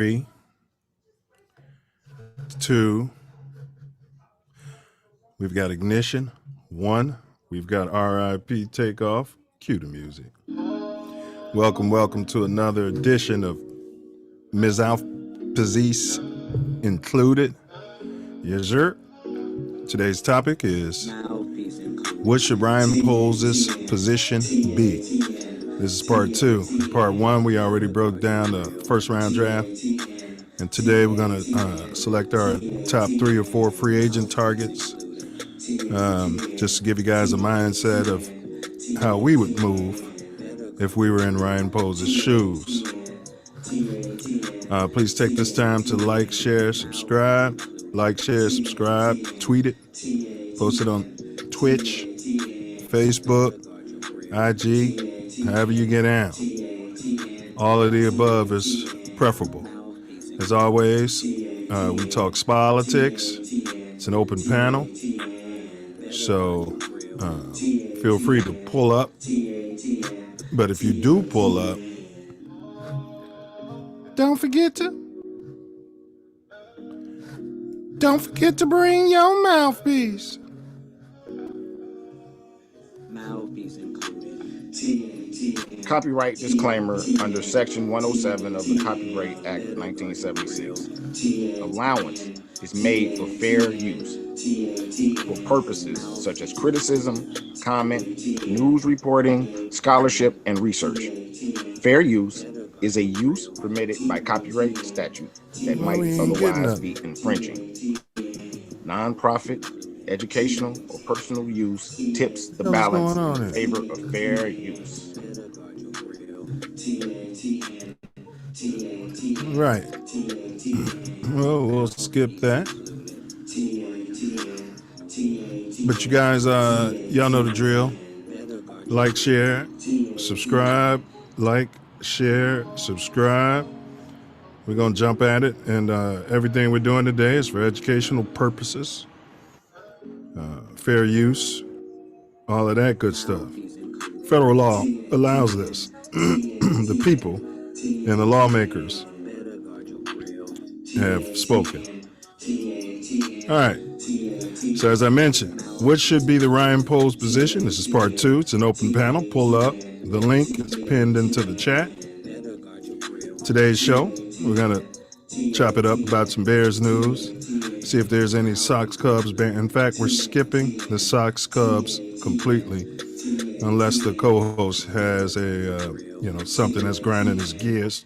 3, 2. We've got ignition. 1. We've got RIP takeoff. Cue the music. Welcome to another edition of Mouthpiece included. Yes, sir. Today's topic is, what should Ryan Poles' position be? This is part 2. Part 1, we already broke down the first round draft. And today we're going to select our top 3 or 4 free agent targets. Just to give you guys a mindset of how we would move if we were in Ryan Poles' shoes. Please take this time to like, share, subscribe. Like, share, subscribe. Tweet it. Post it on Twitch, Facebook, IG, however you get out. All of the above is preferable. As always, we talk politics. It's an open panel. So feel free to pull up. But if you do pull up, don't forget to bring your mouthpiece. Mouthpiece included. Copyright disclaimer under Section 107 of the Copyright Act of 1976. Allowance is made for fair use for purposes such as criticism, comment, news reporting, scholarship, and research. Fair use is a use permitted by copyright statute that might otherwise be infringing. Non-profit, educational, or personal use tips the balance in favor of fair use. Right. Well, we'll skip that. But you guys, y'all know the drill. Like, share, subscribe. Like, share, subscribe. We're going to jump at it. And everything we're doing today is for educational purposes. Fair use. All of that good stuff. Federal law allows this. The people and the lawmakers have spoken. All right. So as I mentioned, what should be the Ryan Poles position? This is part 2. It's an open panel. Pull up. The link is pinned into the chat. Today's show, we're going to chop it up about some Bears news, see if there's any Sox Cubs. In fact, we're skipping the Sox Cubs completely, unless the co-host has a something that's grinding his gears.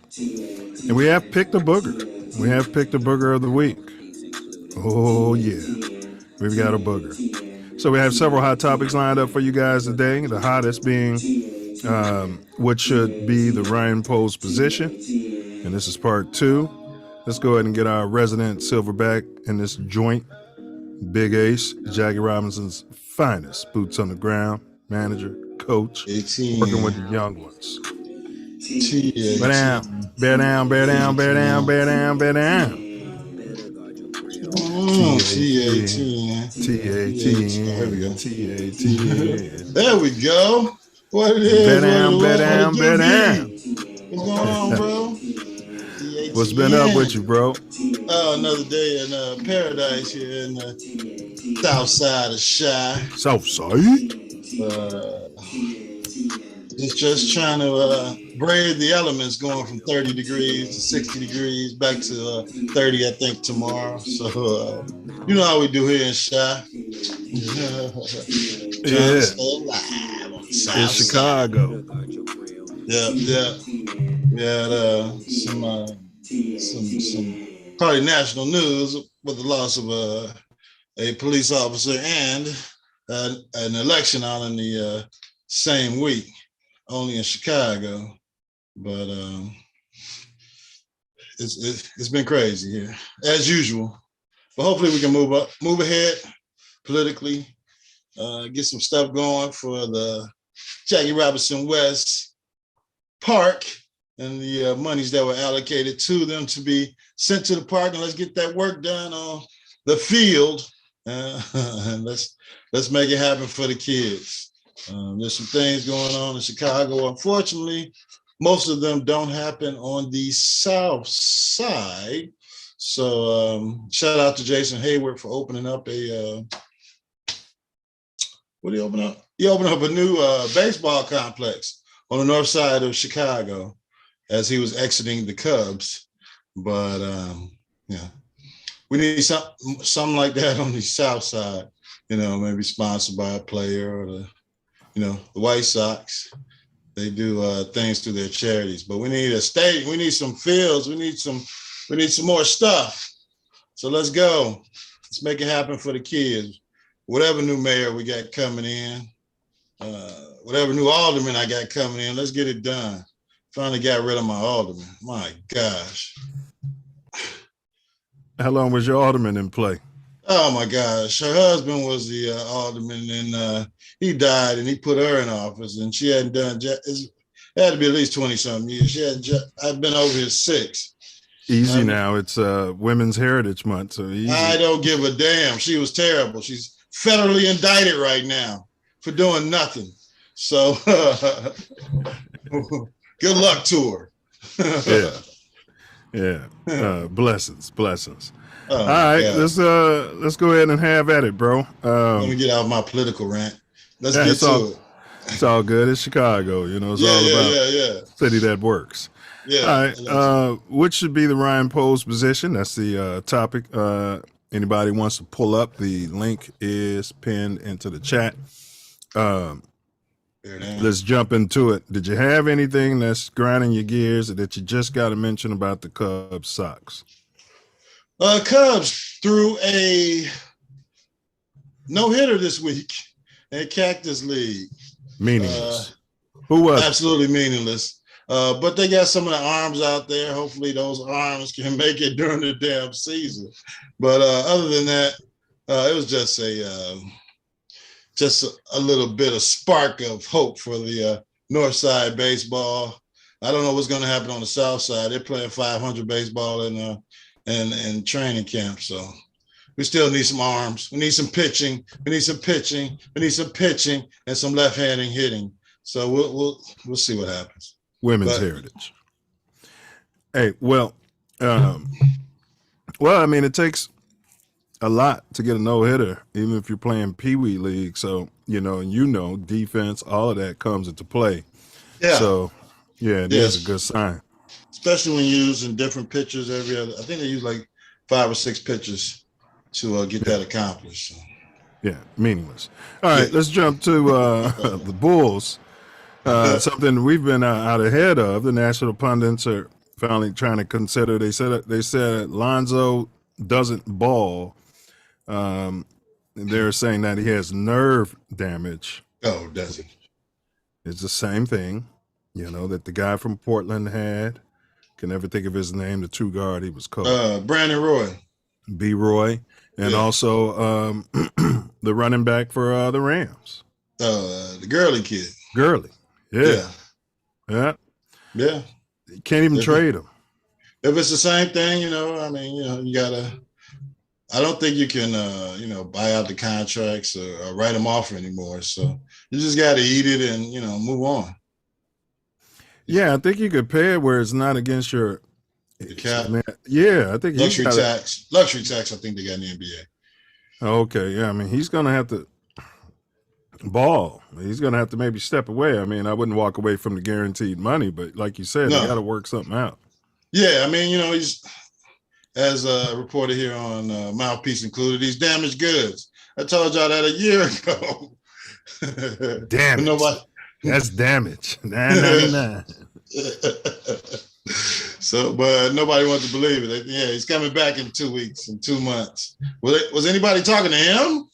And we have picked a booger. We have picked a booger of the week. Oh yeah, we've got a booger. So we have several hot topics lined up for you guys today. The hottest being what should be the Ryan Poles position, and this is part 2. Let's go ahead and get our resident Silverback in this joint. Big Ace, Jackie Robinson's finest boots on the ground, manager, coach, 18. working with the young ones. Bear down, bear down, bear down, bear down, bear down, bear down. T-A-T-N. T-A-T-N. There we go. T-A-T-N. There we go. What it is. Bear down, bear down, bear down. What's going on, bro? What's been up with you, bro? Another day in paradise here in the south side of Chi. South side? Just trying to brave the elements, going from 30 degrees to 60 degrees back to 30, I think, tomorrow. So, you know how we do here in Chi. Yeah. In Chicago. Yeah. Some probably national news with the loss of a police officer and an election on in the same week, only in Chicago. But it's been crazy here, as usual. But hopefully we can move ahead politically, get some stuff going for the Jackie Robinson West Park and the monies that were allocated to them to be sent to the park, and let's get that work done on the field, and let's make it happen for the kids. There's some things going on in Chicago, unfortunately, most of them don't happen on the south side. So shout out to Jason Hayward for opening up a what did he open up? He opened up a new baseball complex on the north side of Chicago as he was exiting the Cubs. But yeah, we need something like that on the south side. Maybe sponsored by a player or the White Sox. They do things through their charities, but we need a stadium. We need some fields. We need some more stuff. So let's go. Let's make it happen for the kids. Whatever new mayor we got coming in, whatever new alderman I got coming in, let's get it done. Finally got rid of my alderman. My gosh. How long was your alderman in play? Oh my gosh. Her husband was the alderman, and he died, and he put her in office, and she hadn't done, it had to be at least 20 something years. I've been over here 6. Easy now. It's Women's Heritage Month, so easy. I don't give a damn. She was terrible. She's federally indicted right now for doing nothing. So good luck to her. Yeah. Blessings. Oh, all right, God. Let's go ahead and have at it, bro. Let me get out of my political rant. Let's get to it. It's all good. It's Chicago, it's all about city that works. Yeah. All right. Which should be the Ryan Poles position? That's the topic. Anybody wants to pull up, the link is pinned into the chat. Let's jump into it. Did you have anything that's grinding your gears that you just got to mention about the Cubs Sox? Cubs threw a no-hitter this week at Cactus League. Meaningless. Who was absolutely meaningless. But they got some of the arms out there. Hopefully those arms can make it during the damn season. But other than that, it was just a little bit of spark of hope for the north side baseball. I don't know what's going to happen on the south side. They're playing 500 baseball in training camp. So we still need some arms. We need some pitching. We need some pitching and some left-handed hitting. So we'll see what happens. Women's Heritage. Hey, well, I mean, it takes a lot to get a no-hitter, even if you're playing Pee Wee League. So, defense, all of that comes into play. Yeah. So, it is a good sign. Especially when you're using different pitchers every other. I think they use like 5 or 6 pitchers to get that accomplished. So. Yeah, meaningless. All right, let's jump to the Bulls. Something we've been out ahead of. The national pundits are finally trying to consider. They said Lonzo doesn't ball. They're saying that he has nerve damage. Oh, does he? It's the same thing, that the guy from Portland had. Can never think of his name. The 2 guard he was called. Brandon Roy. B. Roy, and also the running back for the Rams. The Gurley kid. Gurley. Yeah. You can't even trade him. If it's the same thing, you gotta. I don't think you can, buy out the contracts or write them off anymore. So you just got to eat it and move on. Yeah, I think you could pay it where it's not against your cap. Yeah, I think luxury tax. Luxury tax. I think they got in the NBA. Okay, yeah. I mean, he's gonna have to ball. He's gonna have to maybe step away. I mean, I wouldn't walk away from the guaranteed money, but like you said, they got to work something out. Yeah, I mean, he's as reported here on Mouthpiece included. He's damaged goods. I told y'all that a year ago. Damn. That's damage. Nah. So, but nobody wants to believe it. Yeah, he's coming back in 2 weeks, in 2 months. Was anybody talking to him?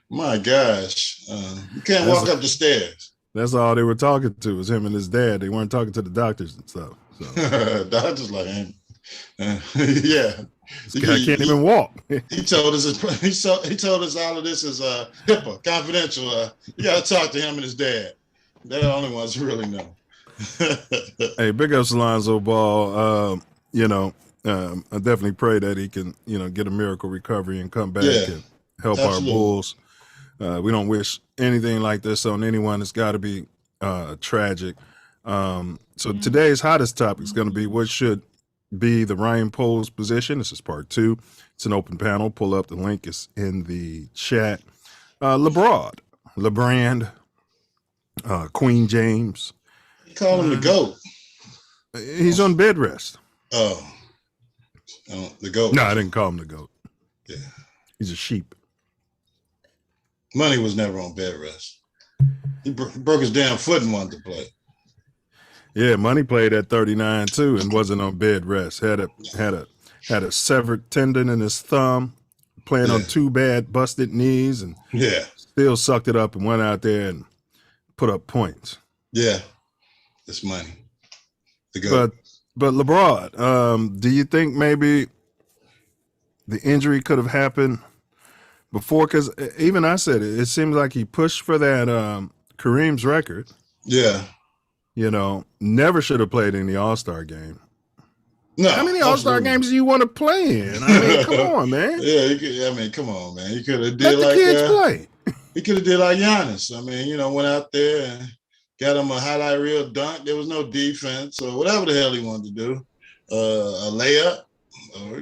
My gosh, you can't walk up the stairs. That's all they were talking to was him and his dad. They weren't talking to the doctors and stuff. So. Doctors like him. Yeah. This guy can't even walk. He told us all of this is HIPAA, confidential. You got to talk to him and his dad. They're the only ones who really know. Hey, big ups Lonzo Ball. I definitely pray that he can, get a miracle recovery and come back and help our Bulls. We don't wish anything like this on anyone. It's got to be tragic. So today's hottest topic is going to be what should be the Ryan Poles position. This is part 2. It's an open panel. Pull up the link. Is in the chat. LeBrand, Queen James. You call him the GOAT. He's on bed rest. Oh, the GOAT. No, I didn't call him the GOAT. Yeah. He's a sheep. Money was never on bed rest. He broke his damn foot and wanted to play. Yeah, Money played at 39 too and wasn't on bed rest. Had a severed tendon in his thumb, playing on 2 bad busted knees, and still sucked it up and went out there and put up points. Yeah, it's Money. The GOAT. But LeBron, do you think maybe the injury could have happened before? Because even I said it seems like he pushed for that Kareem's record. Yeah. You know, never should have played in the All-Star game. No. How many All-Star games do you want to play in? I mean, come on, man. Yeah, come on, man. He could have did Let the kids play. He could have did like Giannis. I mean, went out there and got him a highlight reel dunk. There was no defense or whatever the hell he wanted to do. A layup or,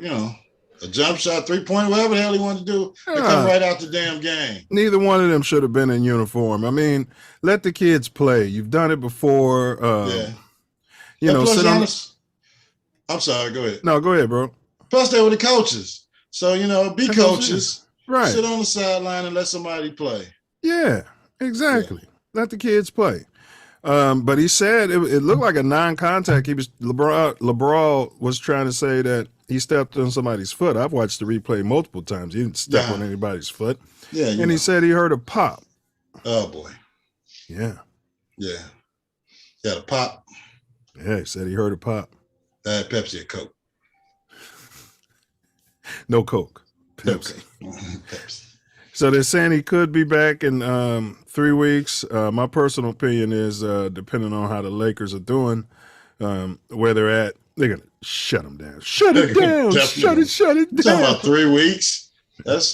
a jump shot, 3-point, whatever the hell he wanted to do. They come right out the damn game. Neither one of them should have been in uniform. I mean, let the kids play. You've done it before. Plus Giannis, I'm sorry, go ahead. No, go ahead, bro. Plus they were the coaches. So, be coaches. Right. Sit on the sideline and let somebody play. Yeah, exactly. Yeah. Let the kids play. But he said it looked like a non-contact. LeBron was trying to say that he stepped on somebody's foot. I've watched the replay multiple times. He didn't step on anybody's foot. Yeah. And he said he heard a pop. Oh, boy. Yeah. Yeah. He had a pop. Yeah, he said he heard a pop. Pepsi or Coke? No Coke. Pepsi. No Pepsi. So they're saying he could be back in 3 weeks. My personal opinion is, depending on how the Lakers are doing, where they're at, they're going to shut him down. Shut it down. Shut it down. Talking about 3 weeks. That's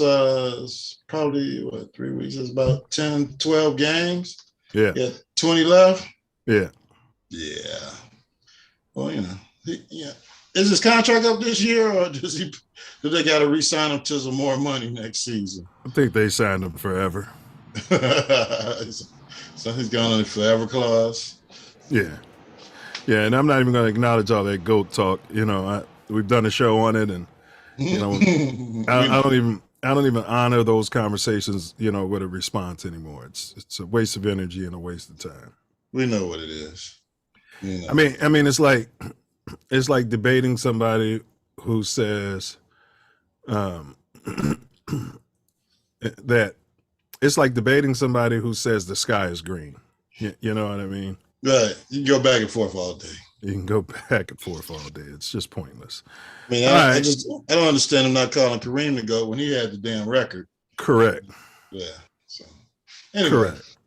probably, 3 weeks? It's about 10, 12 games. Yeah. 20 left. Yeah. Yeah. Well, is his contract up this year, or do they got to re-sign him to some more money next season? I think they signed him forever. So he's gone on the forever clause. Yeah. Yeah, and I'm not even going to acknowledge all that GOAT talk. We've done a show on it, and I don't even honor those conversations, with a response anymore. It's a waste of energy and a waste of time. We know what it is. I mean, it's like debating somebody who says that it's like debating somebody who says the sky is green. You know what I mean? Right. You can go back and forth all day. You can go back and forth all day. It's just pointless. I mean, I don't understand him not calling Kareem the GOAT when he had the damn record. Correct. Yeah. So anyway. Correct.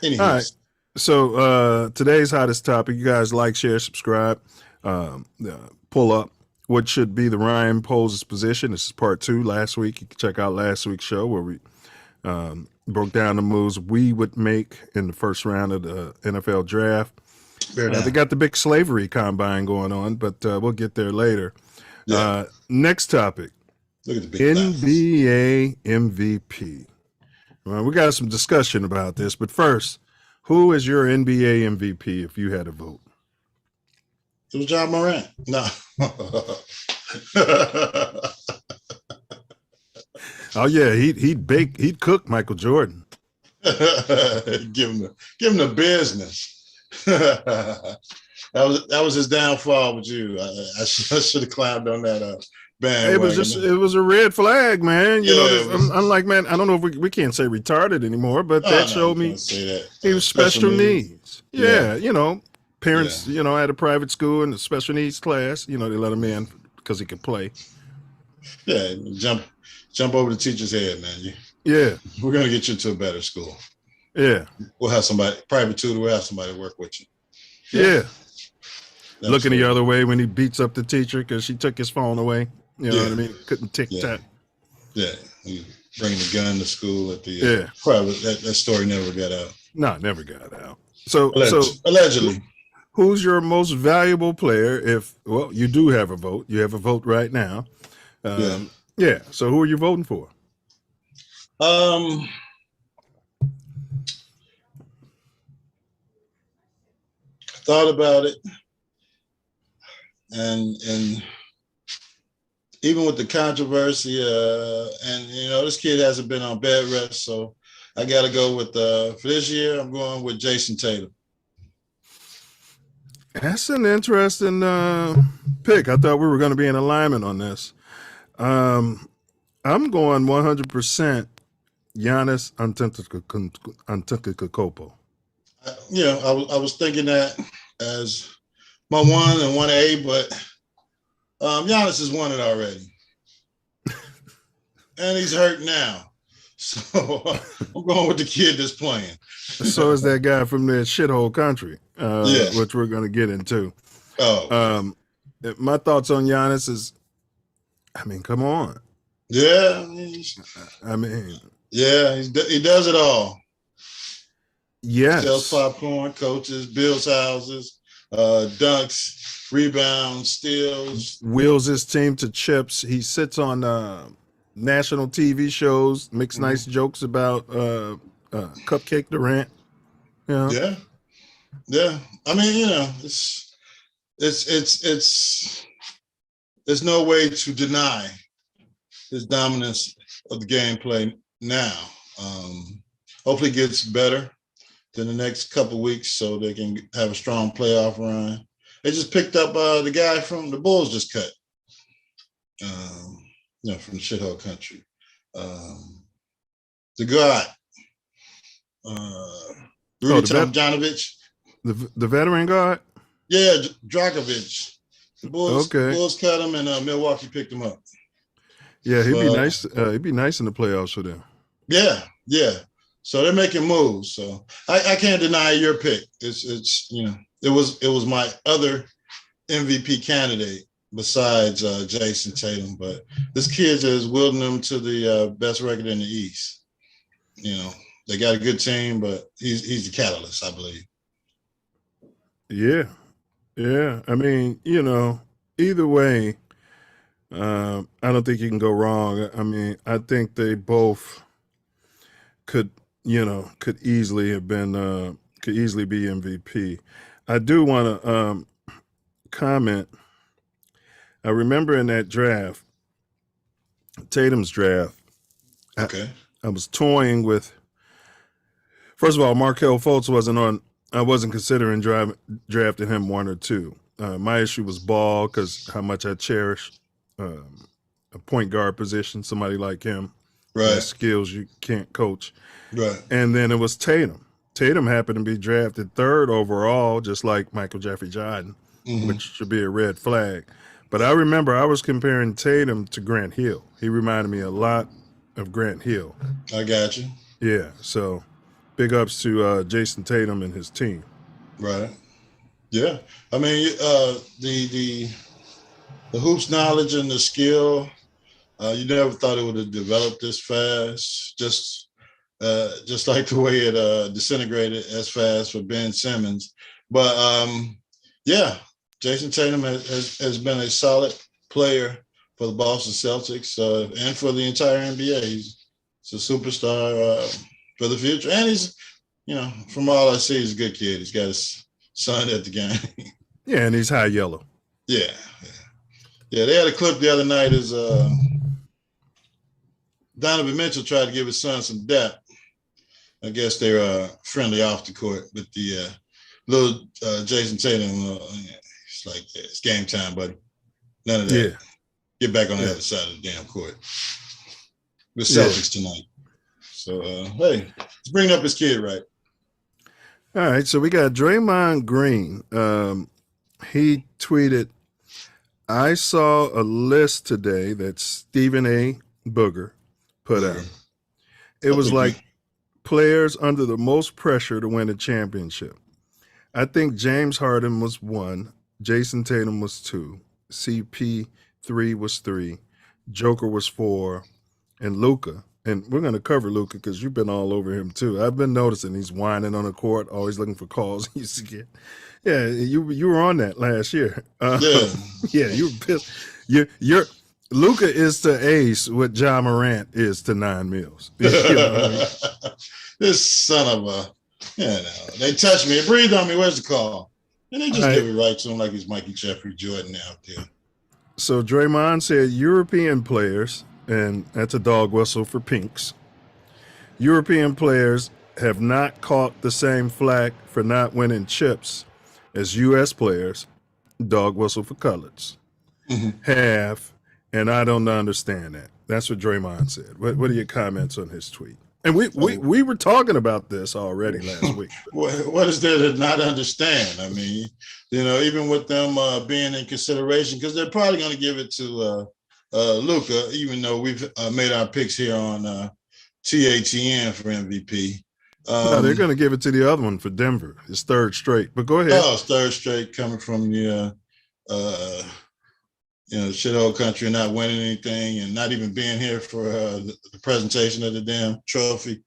Anyways. All right. So today's hottest topic, you guys like, share, subscribe, pull up what should be the Ryan Poles position. This is part 2. Last week, you can check out last week's show where we broke down the moves we would make in the first round of the NFL draft. They got the big slavery combine going on, but we'll get there later. Yeah. Next topic, look at the big NBA MVP. Well, we got some discussion about this, but first, who is your NBA MVP if you had a vote? It was John Morant. No. Oh yeah, he'd cook Michael Jordan. give him the business. that was his downfall with you. I should have climbed on that bandwagon. It was a red flag, man. Unlike, man, I don't know if we can't say retarded anymore, but that showed me he was special needs. Yeah, parents, at a private school in the special needs class, they let him in because he could play. Yeah, jump over the teacher's head, man. We're gonna get you to a better school. Yeah, we'll have somebody private tutor. We'll have somebody work with you. Yeah. Looking the other way when he beats up the teacher because she took his phone away. You know what I mean? Couldn't tic-tac. Yeah. Bringing the gun to school at the private. That story never got out. No, never got out. So allegedly. who's your most valuable player? If you do have a vote. You have a vote right now. Yeah. So who are you voting for? Thought about it, and even with the controversy, and this kid hasn't been on bed rest, so I got to go with for this year. I'm going with Jason Tatum. That's an interesting pick. I thought we were going to be in alignment on this. I'm going 100% Giannis Antetokounmpo. I was thinking that as my 1 and 1A, but Giannis has won it already. And he's hurt now. So I'm going with the kid that's playing. So is that guy from the shithole country, which we're going to get into. My thoughts on Giannis is, come on. Yeah. Yeah, he does it all. Yes. Sells popcorn, coaches, builds houses, dunks, rebounds, steals. Wheels his team to chips. He sits on national TV shows, makes nice jokes about Cupcake Durant. Yeah. It's there's no way to deny his dominance of the gameplay now. Hopefully it gets better in the next couple of weeks so they can have a strong playoff run. They just picked up the guy from the Bulls just cut, from the shithole country. The guy, Rudy Tomjanovich. The veteran guard? Yeah, Dragic. The Bulls cut him and Milwaukee picked him up. Yeah, he'd be nice. He'd be nice in the playoffs for them. Yeah. So they're making moves. So I can't deny your pick. It was my other MVP candidate besides Jason Tatum, but this kid is wielding them to the best record in the East. They got a good team, but he's the catalyst, I believe. Yeah. Either way, I don't think you can go wrong. I think they both could easily have been, could easily be MVP. I do want to comment. I remember in that draft, Tatum's draft, okay, I was toying with, first of all, Markelle Fultz wasn't on. I wasn't considering drafting him 1 or 2. My issue was Ball because how much I cherish a point guard position, somebody like him. Right. Has skills you can't coach. Right. And then it was Tatum. Tatum happened to be drafted 3rd overall, just like Michael Jeffrey Jordan, which should be a red flag. But I remember I was comparing Tatum to Grant Hill. He reminded me a lot of Grant Hill. I got you. Yeah, so big ups to Jason Tatum and his team. Right. Yeah. The hoops knowledge and the skill, you never thought it would have developed this fast, just like the way it disintegrated as fast for Ben Simmons. But Jason Tatum has been a solid player for the Boston Celtics and for the entire NBA. He's a superstar for the future. And he's, from all I see, he's a good kid. He's got his son at the game. Yeah, and he's high yellow. Yeah. They had a clip the other night as Donovan Mitchell tried to give his son some depth. I guess they're friendly off the court, but the little Jason Tatum, it's like, it's game time, buddy. None of that. Yeah. Get back on the other side of the damn court. The Celtics tonight. So, hey, let's bring up his kid, right? All right, so we got Draymond Green. He tweeted, I saw a list today that Stephen A. Booger put out. It was like players under the most pressure to win a championship. I think James Harden was 1, Jason Tatum was 2, CP3 was 3, Joker was 4, and Luka and we're going to cover Luka because you've been all over him too. I've been noticing he's whining on the court, always looking for calls he used to get. Yeah, you were on that last year. Yeah. Yeah, you were pissed. You're Luka is to Ace what Ja Morant is to Nine Mills. You know what I mean? This son of a, they touched me, breathed on me. Where's the call? And they just give it right to him like he's Mikey Jeffrey Jordan out there. So Draymond said European players, and that's a dog whistle for Pinks. European players have not caught the same flack for not winning chips as U.S. players, dog whistle for coloreds, have, and I don't understand that. That's what Draymond said. What are your comments on his tweet? And we were talking about this already last week. What is there to not understand? I mean, even with them being in consideration, because they're probably going to give it to Luka, even though we've made our picks here on TATN for MVP. No, they're going to give it to the other one for Denver. It's third straight. But go ahead. Oh, it's third straight coming from the shithole country, not winning anything and not even being here for the presentation of the damn trophy.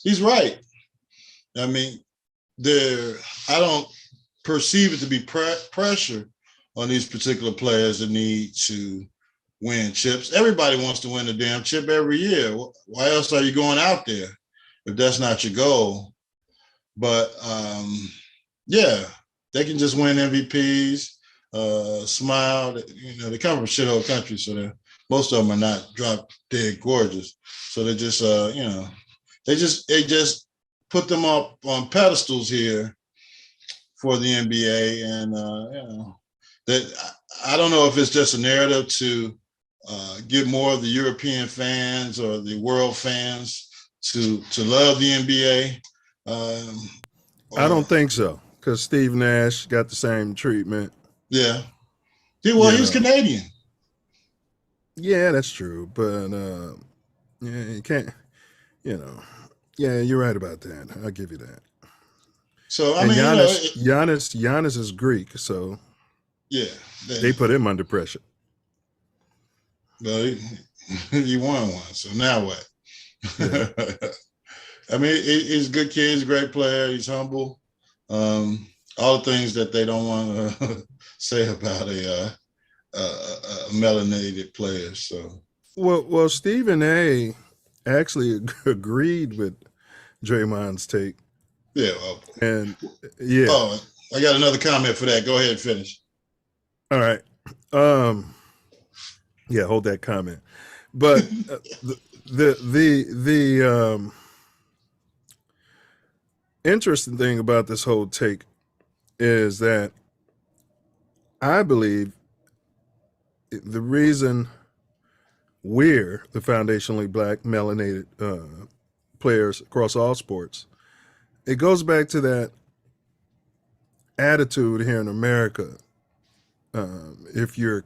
He's right. I mean, I don't perceive it to be pressure on these particular players that need to win chips. Everybody wants to win the damn chip every year. Why else are you going out there if that's not your goal? But they can just win MVPs, smile. They come from shithole country, so most of them are not drop dead gorgeous. So they just, they just put them up on pedestals here for the NBA, and that I don't know if it's just a narrative to get more of the European fans or the world fans to love the NBA. I don't think so, because Steve Nash got the same treatment. Yeah. He's Canadian. Yeah, that's true. But you can't, yeah, you're right about that. I'll give you that. So I mean, Giannis is Greek, so yeah, they put him under pressure. Well, he won one. So now what? Yeah. I mean, he's a good kid. He's a great player. He's humble. All the things that they don't want to say about a melanated player. So well, Stephen A. actually agreed with Draymond's take. Yeah. And yeah. Oh, I got another comment for that. Go ahead and finish. All right. Yeah, hold that comment. But the interesting thing about this whole take is that I believe the reason we're the foundationally black melanated players across all sports, it goes back to that attitude here in America. If you're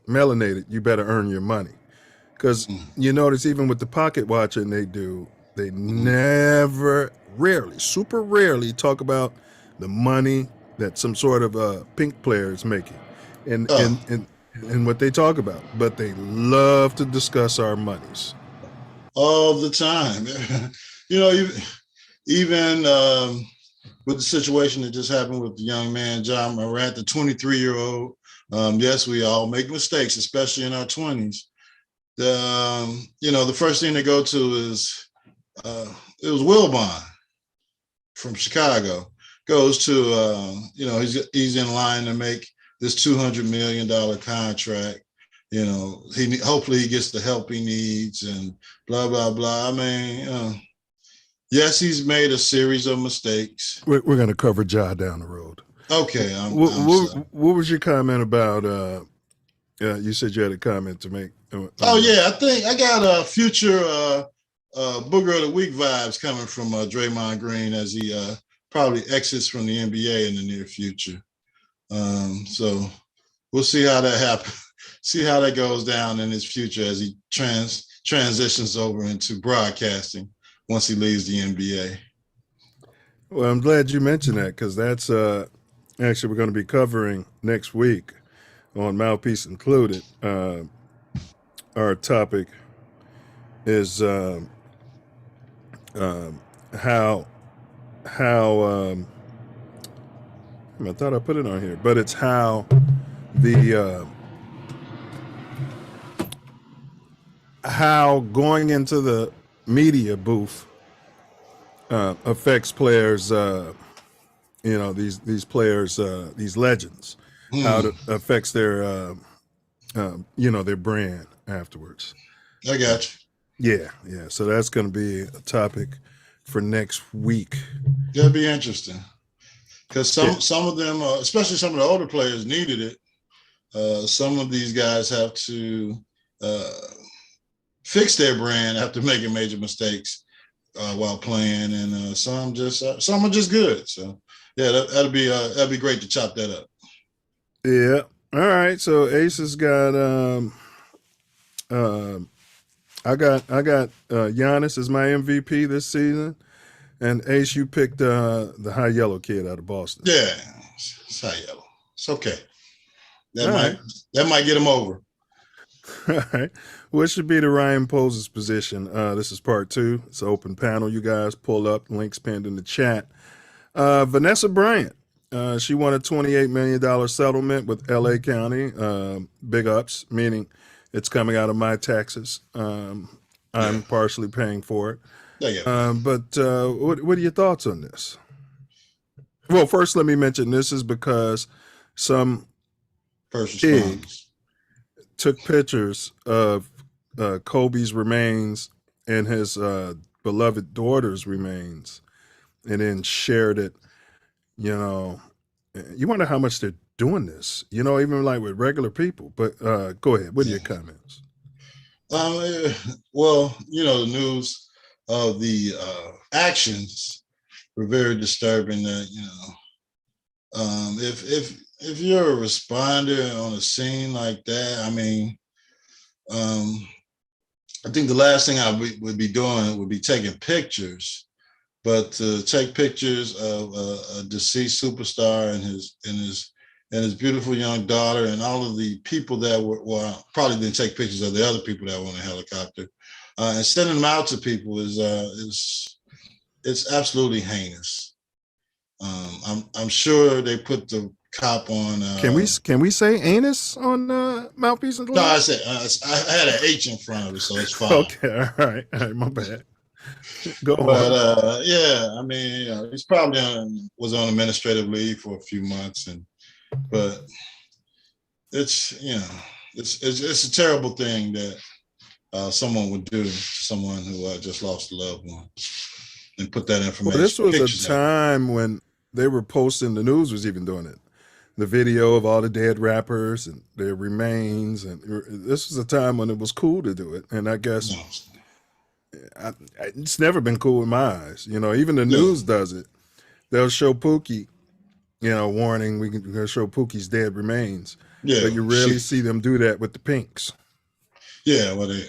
melanated, you better earn your money. Because you notice even with the pocket watching they never, super rarely talk about the money that some sort of pink player is making and what they talk about. But they love to discuss our monies. All the time. Even with the situation that just happened with the young man, Ja Morant, the 23-year-old, yes, we all make mistakes, especially in our 20s. The first thing they go to is it was Wilbon from Chicago. Goes to he's in line to make this $200 million contract. Hopefully he gets the help he needs and blah blah blah. I mean, yes, he's made a series of mistakes. We're going to cover Ja down the road. Okay. What was your comment about? You said you had a comment to make. I think I got a future Booger of the Week vibes coming from Draymond Green as he probably exits from the NBA in the near future. So we'll see how that happens. See how that goes down in his future as he transitions over into broadcasting once he leaves the NBA. Well, I'm glad you mentioned that because that's actually we're going to be covering next week on Mouthpiece included. our topic is how I thought I put it on here, but it's how the how going into the media booth affects players. These players, these legends, how it affects their their brand afterwards. I got you. Yeah. So that's going to be a topic for next week. That'd be interesting because some of them, especially some of the older players, needed it. Some of these guys have to fix their brand after making major mistakes while playing, and some are just good. So yeah, that'd be great to chop that up. Yeah. All right. So Ace has got I got Giannis as my MVP this season, and Ace, you picked the high yellow kid out of Boston. Yeah, it's high yellow. It's okay. That might get him over. All right. What should be the Ryan Poses position? This is part 2. It's an open panel. You guys pull up. Links pinned in the chat. Vanessa Bryant. She won a $28 million settlement with LA County. Big ups, meaning it's coming out of my taxes. I'm partially paying for it. But what are your thoughts on this? Well, first, let me mention this is because some pig took pictures of Kobe's remains and his beloved daughter's remains and then shared it. You wonder how much they're doing this, even like with regular people. But go ahead. What are your comments? Well, the news of the actions were very disturbing. That if you're a responder on a scene like that, I mean, I think the last thing I would be doing would be taking pictures. But to take pictures of a deceased superstar and his beautiful young daughter and all of the people that probably didn't take pictures of the other people that were on the helicopter, and sending them out to people is absolutely heinous. I'm sure they put the cop on. Can we say anus on Mouthpiece? No, I said I had an H in front of it, so it's fine. Okay, all right, my bad. Go on. But yeah, I mean, he's probably was on administrative leave for a few months, but it's a terrible thing that someone would do to someone who just lost a loved one and put that information. Well, this was a time when they were posting, the news was even doing it, the video of all the dead rappers and their remains, and this was a time when it was cool to do it, and I guess. No. It's never been cool in my eyes. Even the news does it. They'll show Pookie, warning, we're going to show Pookie's dead remains. Yeah, but you rarely see them do that with the Pinks. Yeah, well, they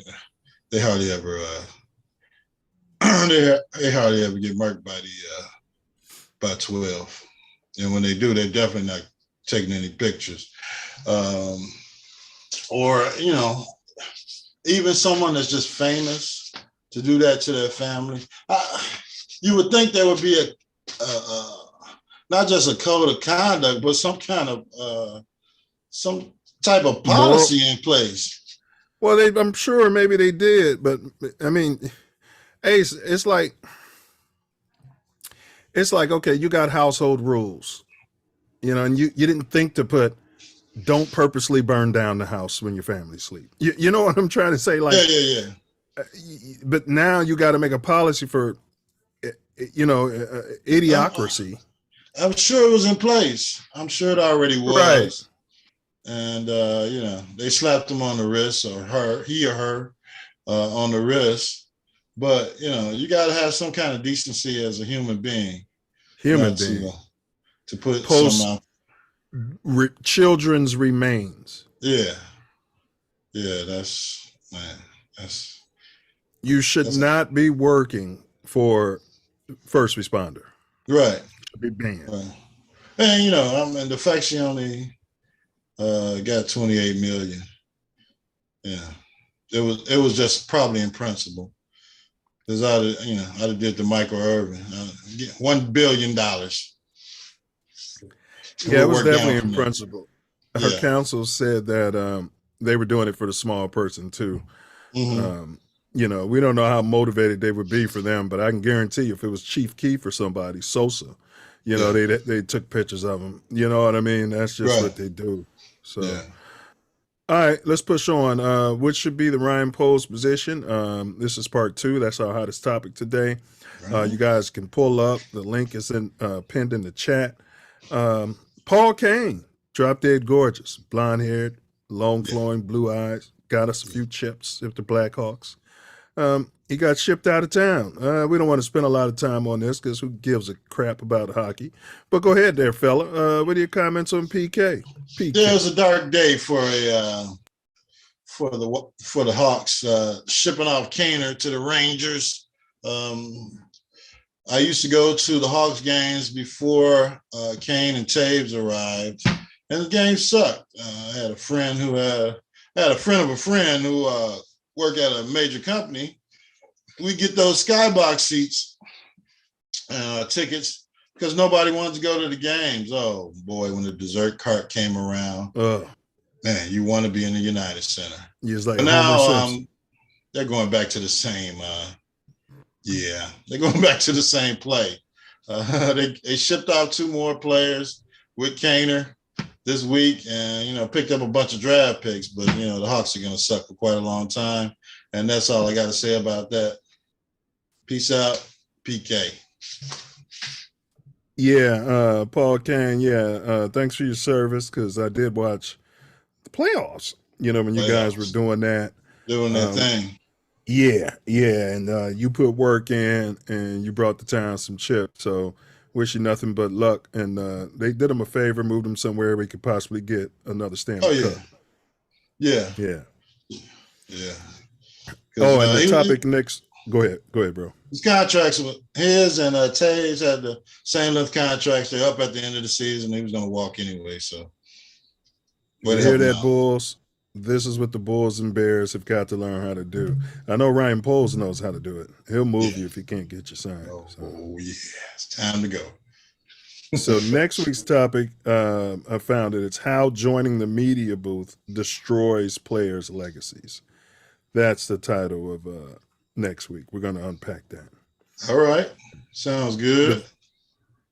hardly ever they hardly ever get marked by 12. And when they do, they're definitely not taking any pictures. Or, even someone that's just famous, to do that to their family, you would think there would be not just a code of conduct, but some kind of some type of policy in place. Well, I'm sure maybe they did, but I mean, Ace, it's like okay, you got household rules, and you didn't think to put. Don't purposely burn down the house when your family sleep. You know what I'm trying to say? Like, yeah. But now you got to make a policy for, idiocracy. I'm sure it was in place. I'm sure it already was. Right. And, they slapped him on the wrist, or he or her on the wrist. But, you got to have some kind of decency as a human being. To put some children's remains. Yeah. That's. You should not be working for first responder. Right. Should be banned. Right. And the fact she only got 28 million. Yeah. it was just probably in principle. Because I'd have did the Michael Irvin, $1 billion. Yeah, it was definitely in from there. principle. Her Yeah. counsel said that they were doing it for the small person too. Mm-hmm. We don't know how motivated they would be for them, but I can guarantee you if it was Chief Keef or somebody, Sosa, they took pictures of him. You know what I mean? That's just Right. what they do. So, Yeah. all right, let's push on. Which should be the Ryan Poles position? This is part 2. That's our hottest topic today. Right. You guys can pull up. The link is pinned in the chat. Paul Kane, drop dead gorgeous, blonde haired, long flowing blue eyes, got us a few chips if the Blackhawks. He got shipped out of town. We don't want to spend a lot of time on this because who gives a crap about hockey? But go ahead there, fella. What are your comments on PK? Yeah, it was a dark day for the Hawks shipping off Kaner to the Rangers. I used to go to the Hawks games before Kane and Taves arrived, and the game sucked. I had a friend who had a friend of a friend who worked at a major company. We get those skybox seats, tickets, because nobody wanted to go to the games. Oh boy, when the dessert cart came around, man, you want to be in the United Center. But now they're going back to the same. They're going back to the same play. They shipped out 2 more players with Kaner this week, and picked up a bunch of draft picks. But the Hawks are going to suck for quite a long time, and that's all I got to say about that. Peace out, PK. Yeah, Paul Kane. Yeah, thanks for your service because I did watch the playoffs. When you guys were doing that, thing. Yeah, and you put work in, and you brought the town some chips. So, wish you nothing but luck. And they did him a favor, moved him somewhere we could possibly get another Stanley Cup. Yeah. Oh, and the topic next. Go ahead, bro. His contracts, his and Taves had the same length contracts. They're up at the end of the season. He was going to walk anyway. So, you hear that, Bulls? This is what the Bulls and Bears have got to learn how to do. I know Ryan Poles knows how to do it. He'll move you if he can't get you signed. It's time to go. So next week's topic, I found it. It's how joining the media booth destroys players' legacies. That's the title of next week. We're going to unpack that. All right. Sounds good.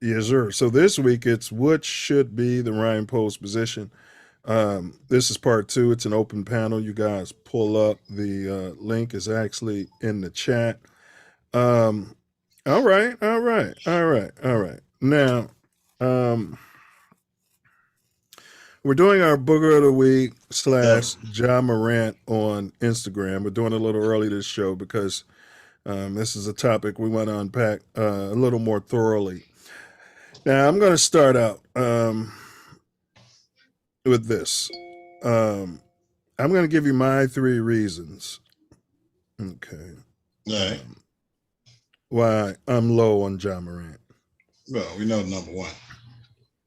Yes, sir. So this week, it's what should be the Ryan Poles position. This is part 2. It's an open panel. You guys pull up. The link is actually in the chat. All right. Now, we're doing our Booger of the Week / John Morant on Instagram. We're doing it a little early this show because this is a topic we want to unpack a little more thoroughly. Now, I'm going to start out with this. I'm going to give you my 3 reasons. Okay. All right. Why I'm low on John Morant. Well, we know number 1.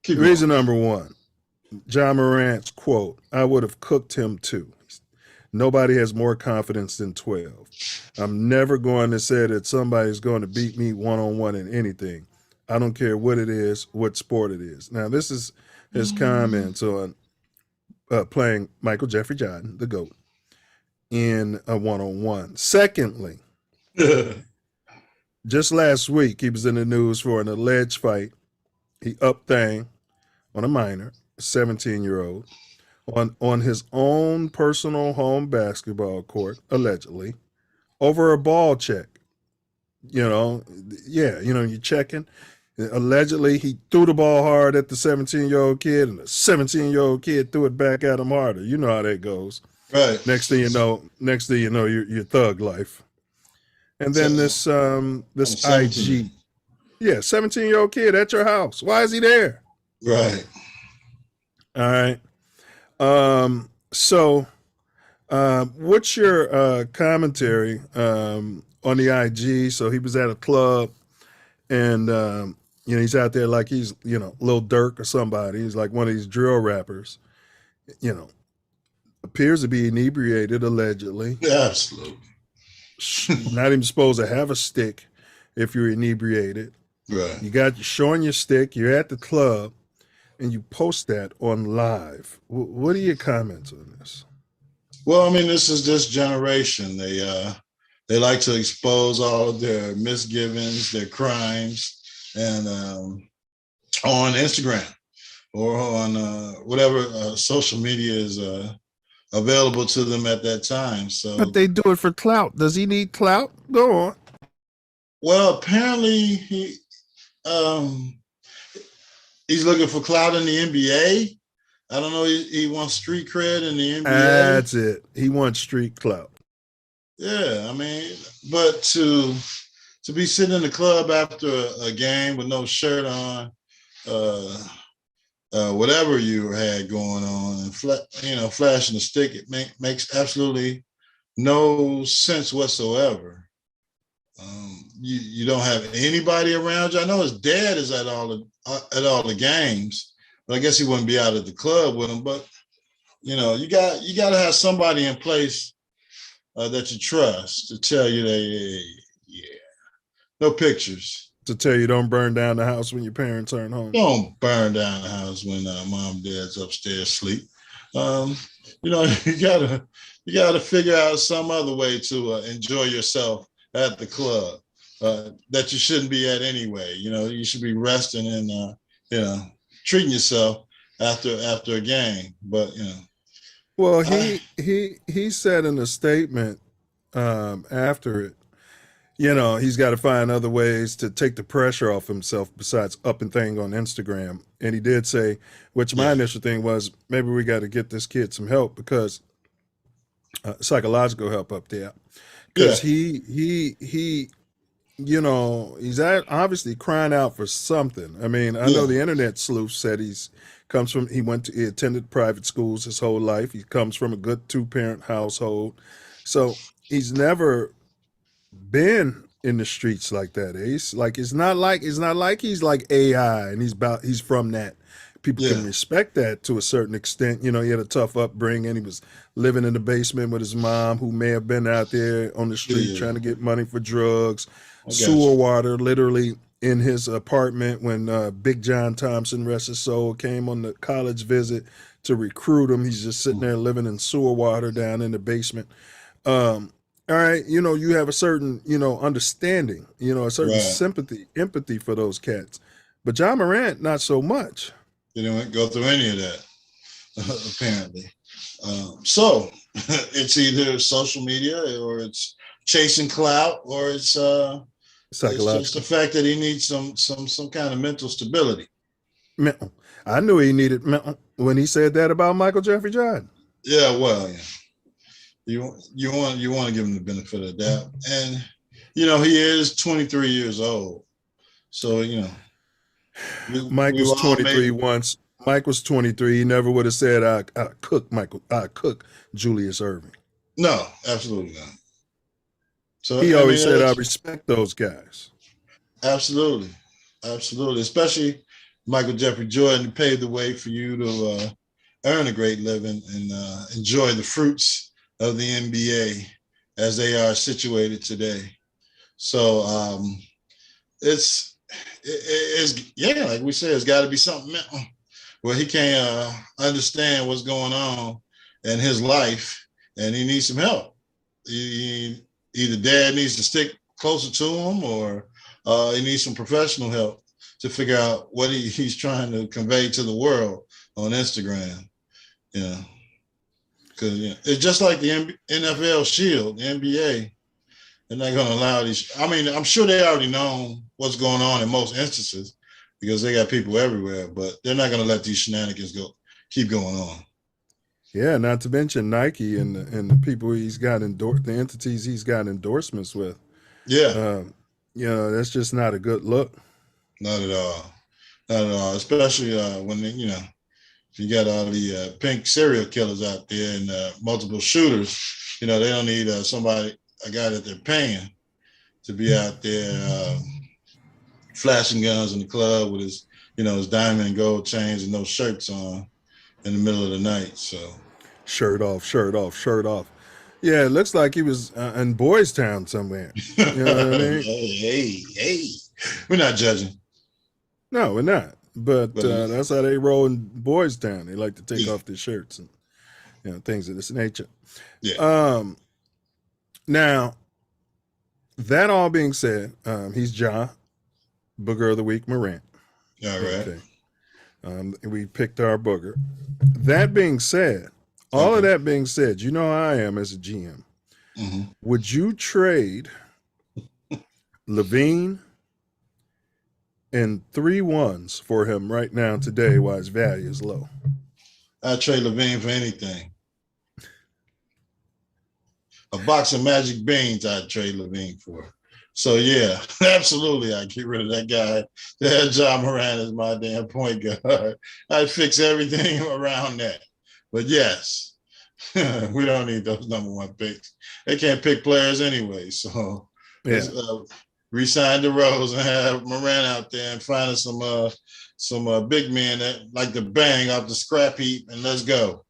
Reason number 1. John Morant's quote, "I would have cooked him too. Nobody has more confidence than 12. I'm never going to say that somebody's going to beat me one-on-one in anything. I don't care what it is, what sport it is." Now, this is his comments on playing Michael Jeffrey Jordan, the GOAT, in a one-on-one. Secondly, just last week, he was in the news for an alleged fight. He upped thing on a minor, a 17-year-old, on his own personal home basketball court, allegedly, over a ball check. You're checking. Allegedly, he threw the ball hard at the 17-year-old kid, and the 17-year-old kid threw it back at him harder. You know how that goes. Right. Next thing you know, your thug life. And then this IG, 17-year-old kid at your house. Why is he there? Right. All right. So, what's your commentary on the IG? So he was at a club, and he's out there like he's Lil Durk or somebody. He's like one of these drill rappers, appears to be inebriated, allegedly. Absolutely. You're not even supposed to have a stick if you're inebriated. Right. You got showing your stick. You're at the club, and you post that on live. What are your comments on this? Well, I mean, this is this generation. They like to expose all of their misgivings, their crimes, and on Instagram or on whatever social media is available to them at that time. So, But they do it for clout. Does he need clout? Go on. well, apparently he's looking for clout in the NBA. I don't know. He wants street cred in the NBA. That's it. He wants street clout. Yeah, I mean, but to be sitting in the club after a game with no shirt on, whatever you had going on, and flashing the stick, it makes absolutely no sense whatsoever. You don't have anybody around you. I know his dad is at all the games, but I guess he wouldn't be out at the club with him. But you got to have somebody in place that you trust to tell you that, yeah, no pictures. To tell you don't burn down the house when your parents aren't home. Don't burn down the house when mom and dad's upstairs sleep. You gotta figure out some other way to enjoy yourself at the club that you shouldn't be at anyway. You should be resting and treating yourself after a game. But Well, he said in a statement after it, he's got to find other ways to take the pressure off himself besides upping thing on Instagram. And he did say, which my initial thing was, maybe we got to get this kid some help, because psychological help up there, because he's obviously crying out for something. I mean, I know the internet sleuth said he attended private schools his whole life. He comes from a good 2-parent household, so he's never been in the streets like that. It's not like he's like AI and he's from that. People can respect that to a certain extent. He had a tough upbringing. He was living in the basement with his mom, who may have been out there on the street trying to get money for drugs, sewer water literally in his apartment when Big John Thompson, rest his soul, came on the college visit to recruit him. He's just sitting there living in sewer water down in the basement. All right, you have a certain, understanding, a certain sympathy, empathy for those cats. But John Morant, not so much. They didn't go through any of that, apparently. So it's either social media, or it's chasing clout, or it's just the fact that he needs some kind of mental stability. Mental. I knew he needed mental when he said that about Michael Jeffrey Jordan. Yeah, well, yeah. You want to give him the benefit of the doubt, and he is 23 years old, so Mike was 23 once. Mike was 23. He never would have said I cook Julius Erving. No, absolutely not. So he always said I respect those guys. Absolutely, especially Michael Jeffrey Jordan, who paved the way for you to earn a great living and enjoy the fruits of the NBA as they are situated today. So it's like we said, it's got to be something where he can't understand what's going on in his life, and he needs some help. Either dad needs to stick closer to him, or he needs some professional help to figure out what he's trying to convey to the world on Instagram. Because it's just like the NFL Shield, the NBA. They're not going to allow these. I mean, I'm sure they already know what's going on in most instances because they got people everywhere, but they're not going to let these shenanigans keep going on. Yeah, not to mention Nike and the people he's got the entities he's got endorsements with. Yeah, that's just not a good look. Not at all. Especially when you got all the pink serial killers out there and multiple shooters. They don't need a guy that they're paying to be out there flashing guns in the club with his diamond and gold chains and no shirts on in the middle of the night. So Shirt off, shirt off, shirt off. Yeah, it looks like he was in Boys Town somewhere. You know what I mean? Hey, we're not judging. No, we're not. But that's how they roll in Boys Town. They like to take Yeah. off their shirts and things of this nature. Yeah. Now, that all being said, he's Ja, Booger of the Week, Morant. All right. Okay. We picked our booger. That being said, all of that being said, you know how I am as a GM. Mm-hmm. Would you trade Levine and 3 ones for him right now today while his value is low? I'd trade Levine for anything. A box of magic beans I'd trade Levine for. So, yeah, absolutely, I'd get rid of that guy that had Ja Morant as my damn point guard. I'd fix everything around that. But, yes, we don't need those number 1 picks. They can't pick players anyway. So, let's re-sign DeRozan and have Morant out there and find us some big men that like to bang off the scrap heap, and let's go.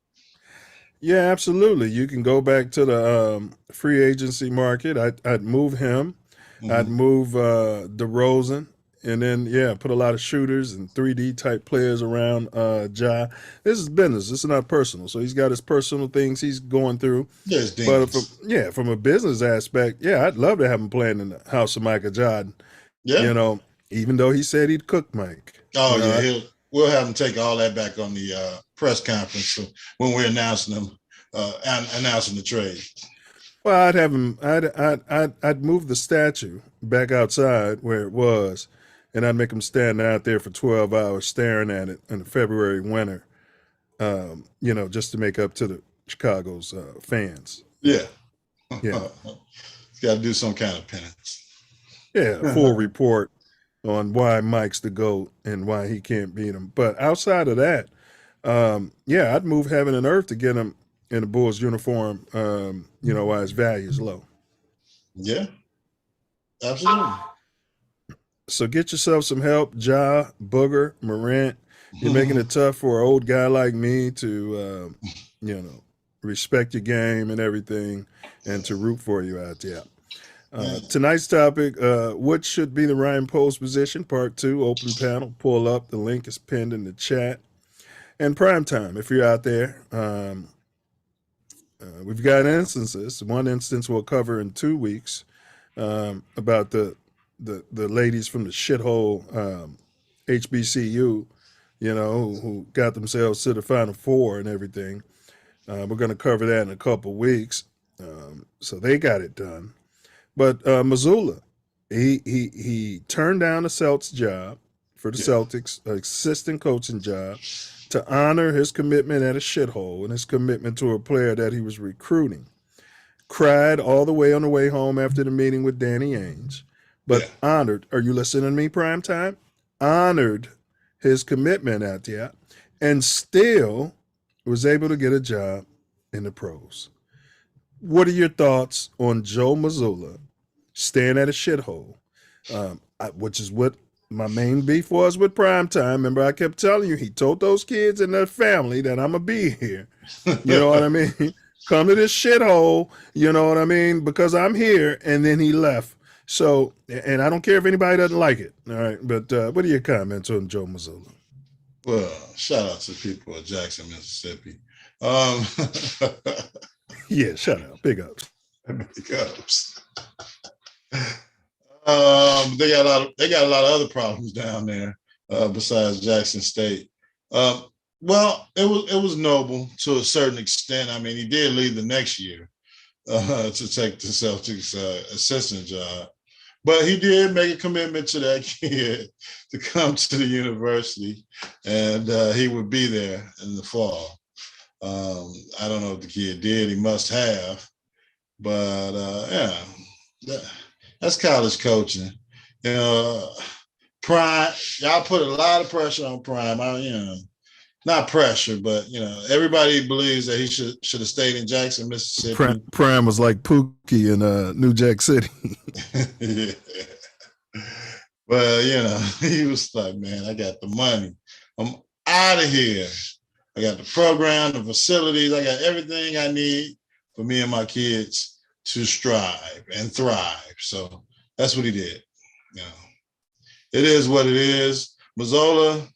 Yeah, absolutely. You can go back to the free agency market. I'd move him. Mm-hmm. I'd move DeRozan, and then put a lot of shooters and 3D type players around Ja. This is business. This is not personal. So he's got his personal things he's going through. Yes, but from a business aspect, I'd love to have him playing in the house of Michael Jordan. Yeah, even though he said he'd cook Mike. Oh we'll have him take all that back on the press conference when we're announcing them, announcing the trade. Well, I'd have him. I'd move the statue back outside where it was, and I'd make him stand out there for 12 hours staring at it in the February winter. Just to make up to the Chicago's fans. Yeah. He's got to do some kind of penance. Yeah, a full report on why Mike's the GOAT and why he can't beat him. But outside of that, I'd move heaven and earth to get him in the Bulls uniform, while his value is low. Yeah, absolutely. So get yourself some help, Ja, Booger, Morant. You're making it tough for an old guy like me to, respect your game and everything and to root for you out there. Tonight's topic, what should be the Ryan Post position? Part 2, open panel. Pull up. The link is pinned in the chat. And prime time, if you're out there. We've got instances. One instance we'll cover in 2 weeks about the ladies from the shithole HBCU, who got themselves to the Final Four and everything. We're going to cover that in a couple weeks. So they got it done. But Mazzulla, he turned down the Celtics job for the Celtics, assistant coaching job, to honor his commitment at a shithole and his commitment to a player that he was recruiting. Cried all the way on the way home after the meeting with Danny Ainge, but honored, are you listening to me, Primetime? Honored his commitment out there and still was able to get a job in the pros. What are your thoughts on Joe Mazzulla staying at a shithole, which is what my main beef was with Primetime? Remember, I kept telling you, he told those kids and their family that I'm going to be here. You know what I mean? Come to this shithole, you know what I mean? Because I'm here. And then he left. So, and I don't care if anybody doesn't like it. All right. But what are your comments on Joe Mazzulla? Well, shout out to people at Jackson, Mississippi. Yeah, shout out. Big ups. Big ups. They got a lot of other problems down there besides Jackson State. Well, it was noble to a certain extent. I mean, he did leave the next year to take the Celtics assistant job, but he did make a commitment to that kid to come to the university, and he would be there in the fall. I don't know if the kid did. He must have, but that's college coaching. Prime. Y'all put a lot of pressure on Prime. Not pressure, but everybody believes that he should have stayed in Jackson, Mississippi. Prime was like Pookie in New Jack City. Yeah. Well, he was like, man, I got the money. I'm out of here. I got the program, the facilities. I got everything I need for me and my kids to strive and thrive. So that's what he did. You know, it is what it is. Mazzola,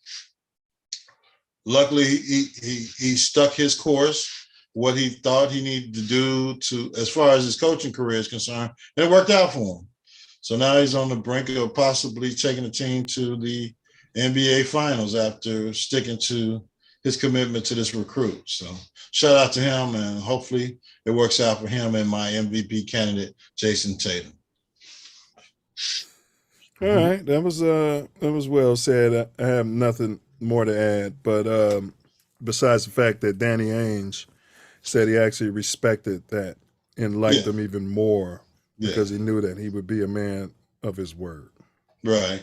luckily, he stuck his course, what he thought he needed to do to, as far as his coaching career is concerned, and it worked out for him. So now he's on the brink of possibly taking the team to the NBA Finals after sticking to his commitment to this recruit. So shout out to him, and hopefully it works out for him and my MVP candidate, Jason Tatum. All right, that was well said. I have nothing more to add, but besides the fact that Danny Ainge said he actually respected that and liked him even more because he knew that he would be a man of his word. Right.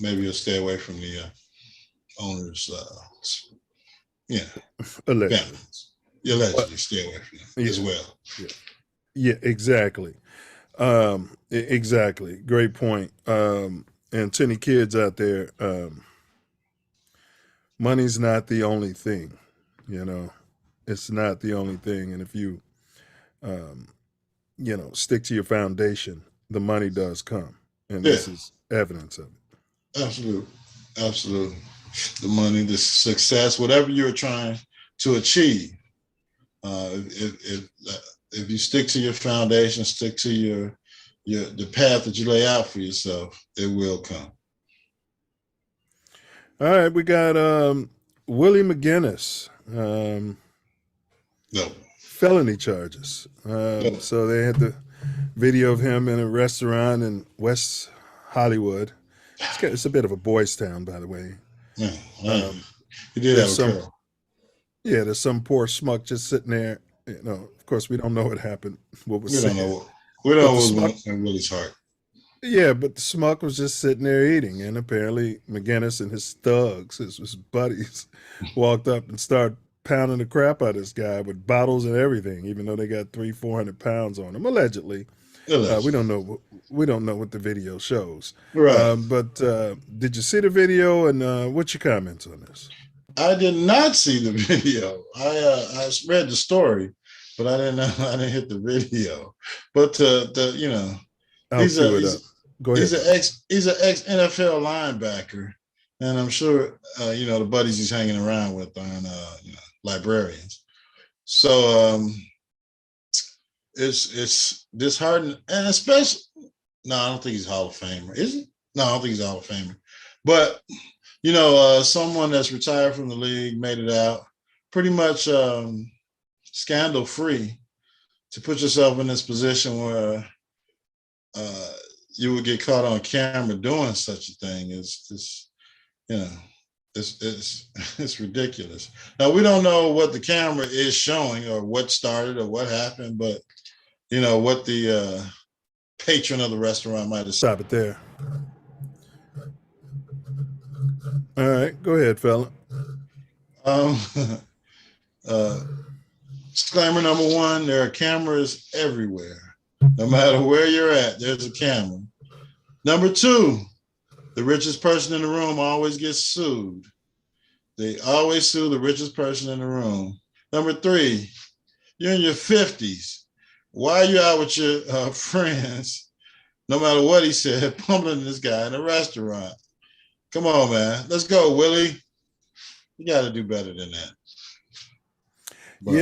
Maybe he'll stay away from the owners. Allegedly. Allegedly stay away from them as well. Yeah, exactly. Exactly. Great point. And to any kids out there, money's not the only thing, you know. It's not the only thing. And if you, stick to your foundation, the money does come. And this is evidence of it. Absolutely. The money, the success, whatever you're trying to achieve. If you stick to your foundation, stick to the path that you lay out for yourself, it will come. All right, we got Willie McGinnis. Felony charges. So they had the video of him in a restaurant in West Hollywood. It's a bit of a boys' town, by the way. He did have a girl. Yeah, there's some poor schmuck just sitting there. You know, of course, we don't know what happened. What was said. We don't know what was in Willie's heart. Yeah, but the schmuck was just sitting there eating, and apparently McGinnis and his thugs, his buddies, walked up and started pounding the crap out of this guy with bottles and everything, even though they got 300-400 pounds on him, allegedly. We don't know. We don't know what the video shows. Right. But did you see the video, and what's your comments on this? I did not see the video. I read the story, but I didn't hit the video. But he's an ex NFL linebacker, and I'm sure the buddies he's hanging around with are librarians. So it's disheartening, and especially I don't think he's Hall of Famer, is he? No, I don't think he's Hall of Famer. But someone that's retired from the league made it out pretty much scandal free to put yourself in this position where you would get caught on camera doing such a thing it's ridiculous. Now we don't know what the camera is showing or what started or what happened, but what the patron of the restaurant might have. Stop it there. All right, go ahead, fella. Disclaimer number one, there are cameras everywhere. No matter where you're at, there's a camera. Number two, the richest person in the room always gets sued. They always sue the richest person in the room. Number three, you're in your 50s. Why are you out with your friends, no matter what he said, pummeling this guy in a restaurant? Come on, man. Let's go, Willie. You got to do better than that. But,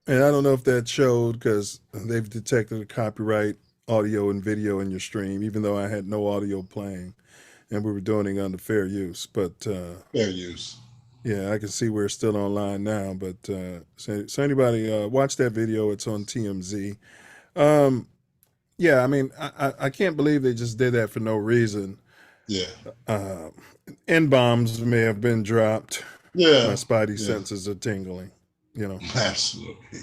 and I don't know if that showed because they've detected a copyright audio and video in your stream, even though I had no audio playing, and we were doing it under fair use. But fair use. Yeah, I can see we're still online now. But so anybody watch that video? It's on TMZ. I mean, I can't believe they just did that for no reason. Yeah. N-bombs may have been dropped. Yeah. My spidey senses are tingling, Absolutely.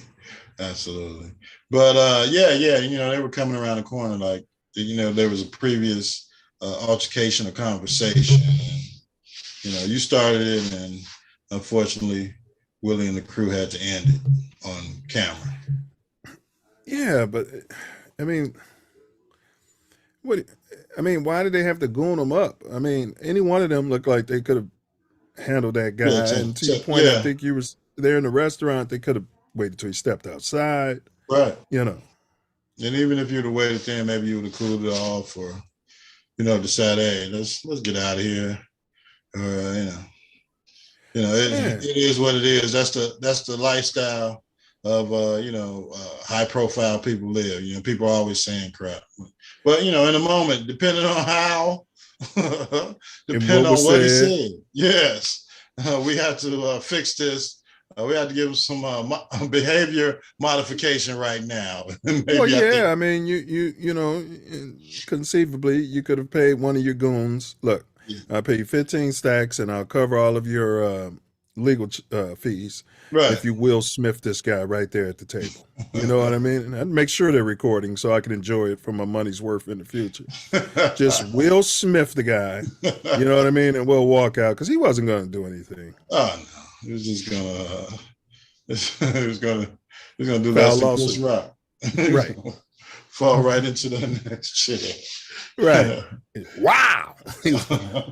But they were coming around the corner like, there was a previous altercation or conversation. And, you started it, and unfortunately, Willie and the crew had to end it on camera. Yeah, but I mean, why did they have to goon them up? I mean, any one of them looked like they could have handle that guy. Yeah, And to your point, I yeah, think you was there in the restaurant. They could have waited till he stepped outside. right. You know. And even if you'd have waited there, maybe you would have cooled it off, or decide, hey, let's get out of here, or it is what it is. That's the lifestyle of high profile people live. People are always saying crap, but in a moment, depending on how, depending on what he said, yes, we have to fix this. We have to give him some behavior modification right now. Well, yeah, I mean, conceivably, you could have paid one of your goons. Look, I'll pay you 15 stacks, and I'll cover all of your legal fees. Right. If you Will Smith this guy right there at the table. You know what I mean? And I'd make sure they're recording so I can enjoy it for my money's worth in the future. Just Will Smith the guy. You know what I mean? And we'll walk out because he wasn't going to do anything. Oh, no. He was just gonna. He was gonna do that to Chris Rock. Right. Fall right into the next shit. Right. Wow.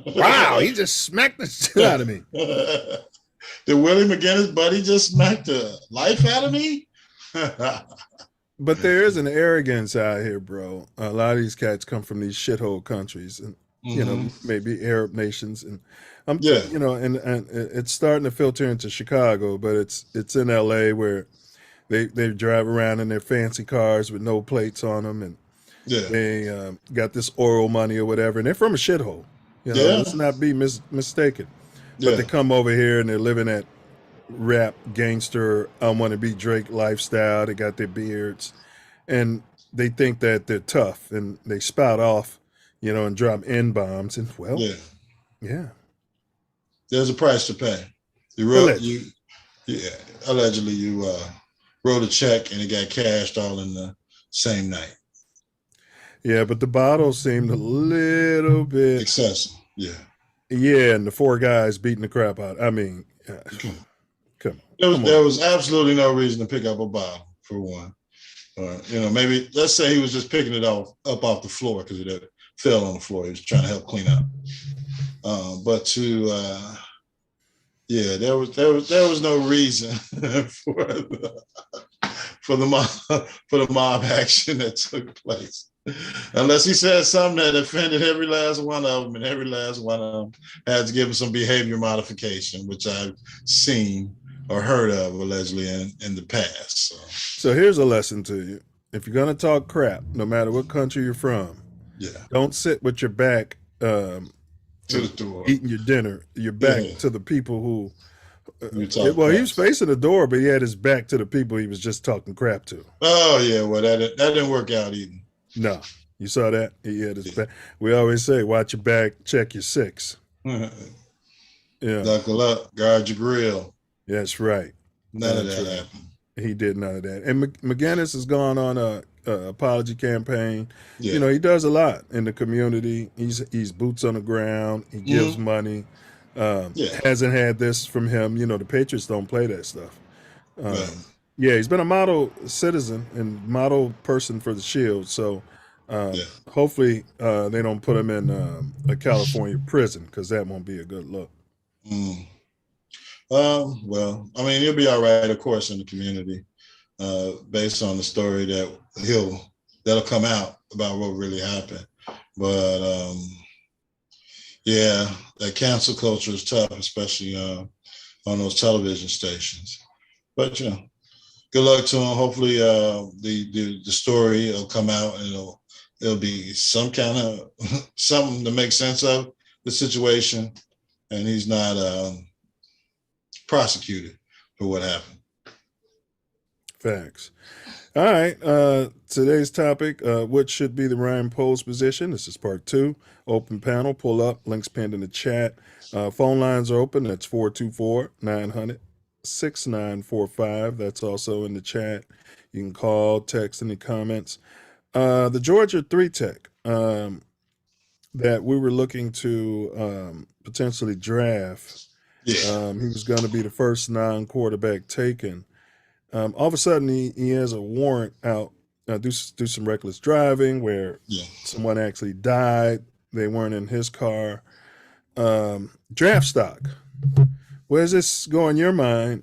Wow. He just smacked the shit out of me. Did Willie McGinnis buddy just smack the life out of me? But there is an arrogance out here, bro. A lot of these cats come from these shithole countries, and maybe Arab nations, and and it's starting to filter into Chicago, but it's in LA where they drive around in their fancy cars with no plates on them, and they got this oil money or whatever, and they're from a shithole. Let's not be mistaken. But they come over here and they're living that rap gangster, I want to be Drake lifestyle. They got their beards, and they think that they're tough, and they spout off, and drop N-bombs, and there's a price to pay. Allegedly you wrote a check and it got cashed all in the same night. Yeah, but the bottle seemed a little bit excessive. Yeah. Yeah, and the four guys beating the crap out. I mean, come on. There was absolutely no reason to pick up a bottle, for one. Maybe let's say he was just picking it up off the floor because it fell on the floor. He was trying to help clean up. But there was no reason for the mob action that took place. Unless he said something that offended every last one of them, and every last one of them had to give him some behavior modification, which I've seen or heard of allegedly in the past. So here's a lesson to you. If you're going to talk crap, no matter what country you're from, don't sit with your back to the door, eating your dinner, your back to the people who, he was facing the door, but he had his back to the people he was just talking crap to. Oh, yeah, well, that didn't work out either. No, you saw that? He had his back. We always say, watch your back, check your six. Yeah. Knuckle up, guard your grill. That's right. None of that happened. He did none of that. And McGinnis has gone on a apology campaign. Yeah. He does a lot in the community. He's boots on the ground. He gives money. Hasn't had this from him. The Patriots don't play that stuff. Yeah, he's been a model citizen and model person for the Shield. So hopefully they don't put him in a California prison, because that won't be a good look. Well, I mean, he'll be all right, of course, in the community, based on the story that'll come out about what really happened. But that cancel culture is tough, especially on those television stations. But good luck to him. Hopefully, the story will come out and it'll be some kind of something to make sense of the situation, and he's not prosecuted for what happened. Facts. All right. Today's topic: what should be the Ryan Poles position? This is part 2. Open panel. Pull up. Links pinned in the chat. Phone lines are open. That's 424-900-6945. That's also in the chat. You can call, text, any comments. The Georgia 3 Tech that we were looking to potentially draft. He was going to be the first non-quarterback taken. All of a sudden, he has a warrant out, do some reckless driving where someone actually died. They weren't in his car. Draft stock. Where does this go in your mind?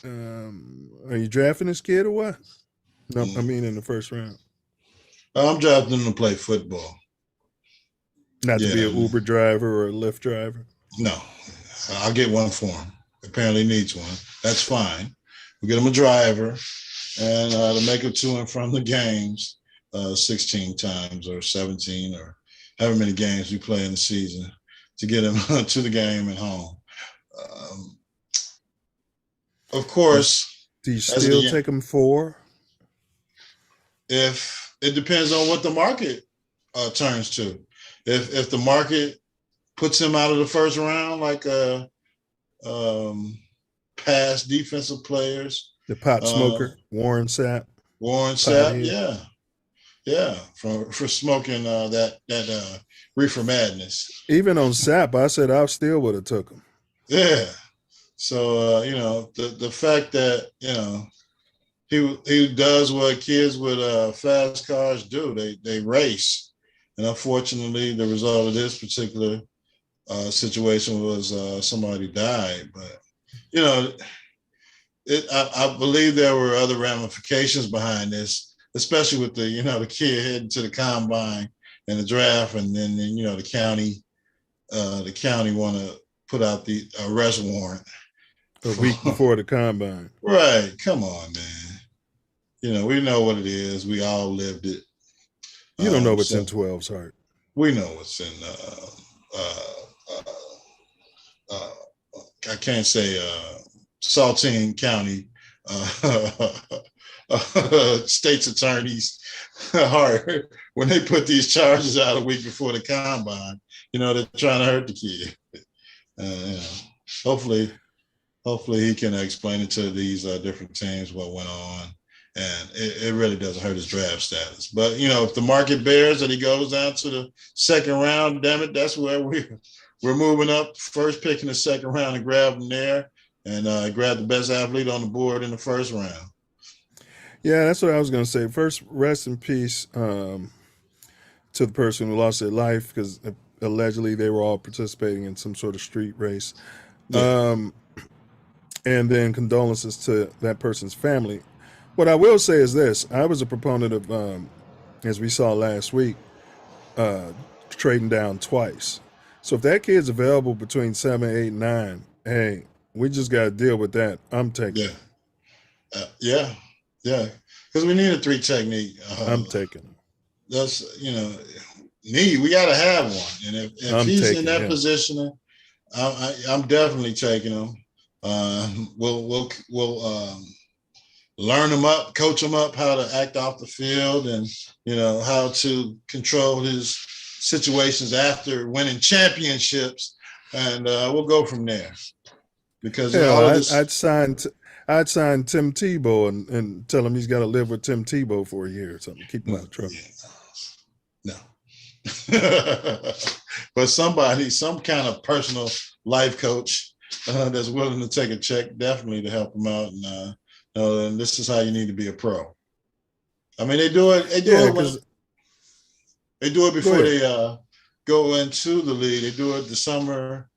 Are you drafting this kid or what? No, I mean in the first round. I'm drafting him to play football. Not to be an Uber driver or a Lyft driver. No, I'll get one for him. Apparently he needs one. That's fine. We'll get him a driver and to make it to and from the games 16 times or 17 or however many games we play in the season to get him to the game and home. Of course. Do you still take him 4? If it depends on what the market turns to. If the market puts him out of the first round, like past defensive players, the pot smoker, Warren Sapp. Yeah, for smoking that reefer madness. Even on Sapp, I said I still would have took him. Yeah. So the fact that he does what kids with fast cars do. They race, and unfortunately, the result of this particular situation was somebody died. But I believe there were other ramifications behind this, especially with the kid heading to the combine and the draft, and then the county want to put out the arrest warrant a week before the combine. Right? Come on, man. We know what it is. We all lived it. You don't know what's in 12's heart. We know what's in. I can't say Saltine County state's attorney's heart when they put these charges out a week before the combine. They're trying to hurt the kid. Hopefully he can explain it to these different teams what went on, and it really doesn't hurt his draft status. But if the market bears that he goes down to the second round, damn it, that's where we're moving up, first pick in the second round and grab him there, and grab the best athlete on the board in the first round. Yeah, that's what I was going to say. First, rest in peace to the person who lost their life, because allegedly they were all participating in some sort of street race. Yeah. And then condolences to that person's family. What I will say is this. I was a proponent of, as we saw last week, trading down twice. So if that kid's available between 7, 8, 9, hey, we just got to deal with that. I'm taking it. Yeah. Because we need a 3 technique. I'm taking him. That's, we got to have one. And if he's in that position, I'm definitely taking him. We'll learn him up, coach him up how to act off the field, and how to control his situations after winning championships, and we'll go from there. Because I'd sign Tim Tebow and tell him he's got to live with Tim Tebow for a year or something. Keep him out of trouble. No. But some kind of personal life coach that's willing to take a check, definitely, to help him out. And this is how you need to be a pro. I mean, they do it before they go into the league. They do it the summer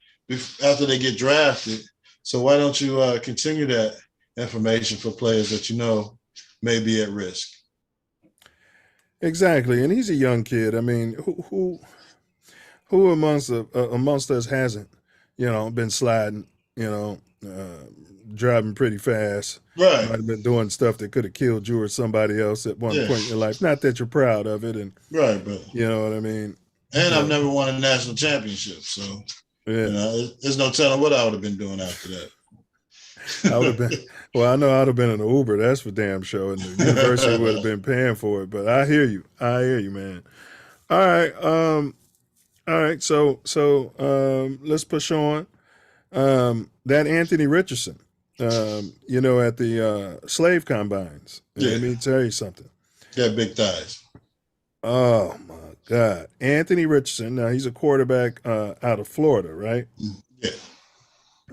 after they get drafted. So why don't you continue that information for players that may be at risk? Exactly, and he's a young kid. I mean, who amongst us hasn't, been sliding, driving pretty fast. Right. Might have been doing stuff that could have killed you or somebody else at one point in your life. Not that you're proud of it, and right, but you know what I mean. And I've never won a national championship, so there's no telling what I would have been doing after that. I would have been. Well, I know I'd have been in an Uber. That's for damn sure, and the university would have been paying for it. But I hear you, man. All right. So let's push on. That Anthony Richardson, at the slave combines. Let me tell you something. Got big thighs. Oh my God, Anthony Richardson. Now he's a quarterback out of Florida, right? Yeah.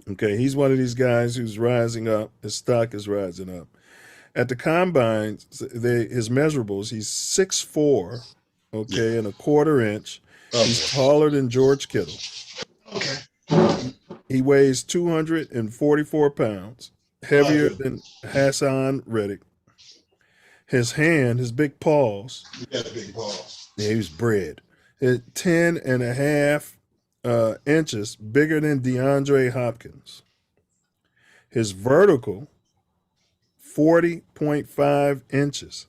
Okay, he's one of these guys who's rising up. His stock is rising up. At the combines, his measurables, he's 6'4", and a quarter inch. He's taller than George Kittle. Okay. He weighs 244 pounds, heavier than Hassan Reddick. His big paws, He got a big ball. yeah, he was bred at 10 and a half inches bigger than DeAndre Hopkins. His vertical, 40.5 inches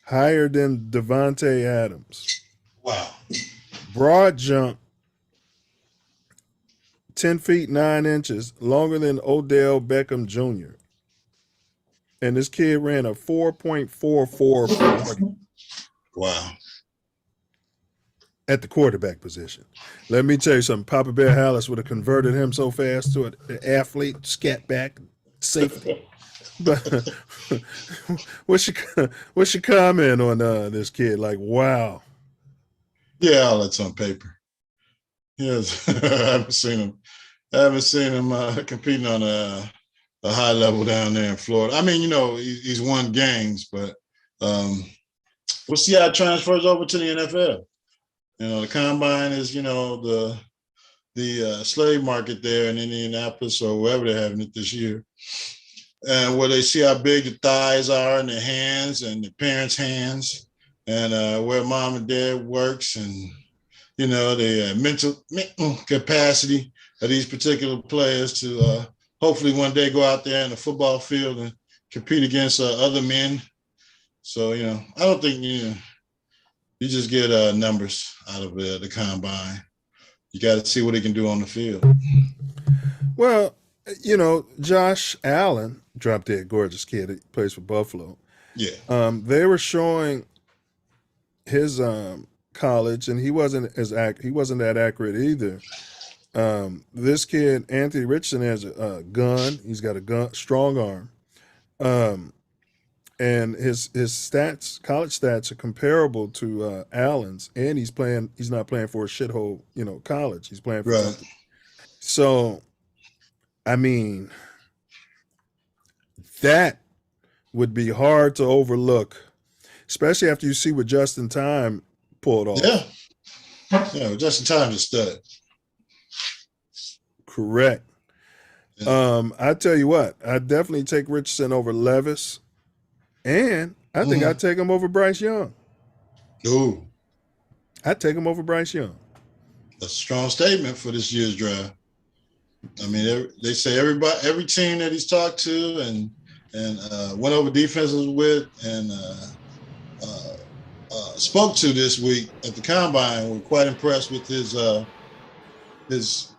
higher than Devontae Adams. Wow. Broad jump, 10 feet 9 inches longer than Odell Beckham Jr. And this kid ran a 4.44 Wow. at the quarterback position. Let me tell you something. Papa Bear Hallis would have converted him so fast to an athlete, scat back, safety. But what's your comment on this kid? Like, wow. Yeah, all that's on paper. Yes, I haven't seen him competing on a high level down there in Florida. I mean, he's won games, but we'll see how it transfers over to the NFL. The combine is, the slave market there in Indianapolis or wherever they're having it this year. And where they see how big the thighs are in their hands and the parents' hands and where mom and dad works and, the mental capacity of these particular players to hopefully one day go out there in the football field and compete against other men. So, I don't think, you just get numbers out of the combine. You got to see what he can do on the field. Well, Josh Allen, drop dead gorgeous kid that plays for Buffalo. Yeah. They were showing his college, and he wasn't that accurate either. This kid, Anthony Richardson, has a gun. He's got a strong arm. And his stats, college stats, are comparable to Allen's, and he's not playing for a shithole, college. He's playing for something. So, I mean, that would be hard to overlook, especially after you see what Justin Time pulled off. Yeah. Justin Time's a stud. Correct. Yeah. I tell you what, I'd definitely take Richardson over Levis, and I think I'd take him over Bryce Young. Ooh. I'd take him over Bryce Young. That's a strong statement for this year's draft. I mean, they say every team that he's talked to and went over defenses with and spoke to this week at the combine were quite impressed with his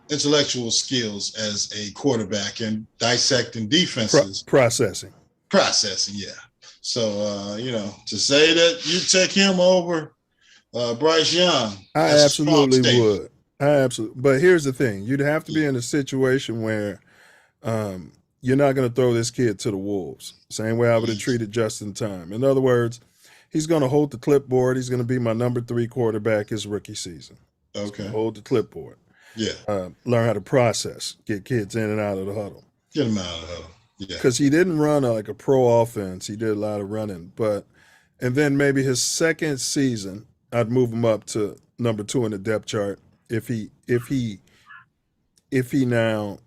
intellectual skills as a quarterback and dissecting defenses. Processing, yeah. So, to say that you take him over Bryce Young, I absolutely would. But here's the thing. You'd have to be in a situation where you're not going to throw this kid to the wolves. Same way I would have treated Justin Time. In other words, he's going to hold the clipboard. He's going to be my number 3 quarterback his rookie season. Okay. Hold the clipboard. Yeah. Learn how to process, get kids in and out of the huddle. Get them out of the huddle. Yeah. Because he didn't run like a pro offense. He did a lot of running. And then maybe his second season, I'd move him up to number 2 in the depth chart. If he now,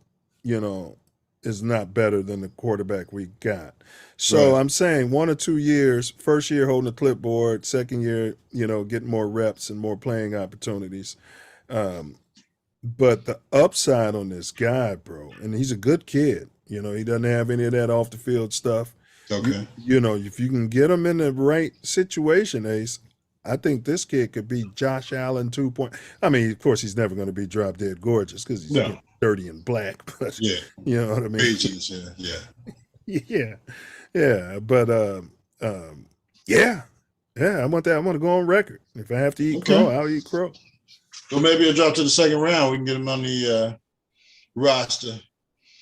is not better than the quarterback we got. So right. I'm saying 1 or 2 years, first year holding the clipboard, second year, getting more reps and more playing opportunities. But the upside on this guy, bro, and he's a good kid. He doesn't have any of that off the field stuff. Okay. If you can get him in the right situation, Ace, I think this kid could be Josh Allen 2.0. I mean, of course, he's never going to be drop dead gorgeous because he's dirty and black. But yeah, you know what I mean. Agents, yeah. But yeah. I want that. I want to go on record. If I have to eat crow, I'll eat crow. Well, maybe he'll drop to the second round. We can get him on the roster.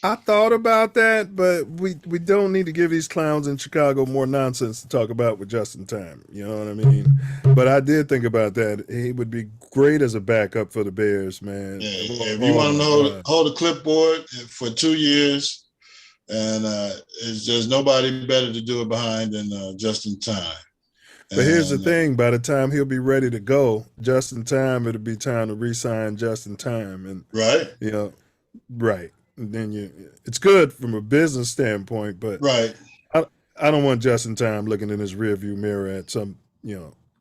I thought about that, but we don't need to give these clowns in Chicago more nonsense to talk about with Justin Time. You know what I mean? But I did think about that. He would be great as a backup for the Bears, man. Yeah, if you want him to hold a clipboard for 2 years, and there's nobody better to do it behind than Justin Time. But here's the And thing: by the time he'll be ready to go, just in time, it'll be time to re-sign just in time, and right, you know, right. And then it's good from a business standpoint, but right. I, I don't want just in time looking in his rearview mirror at some,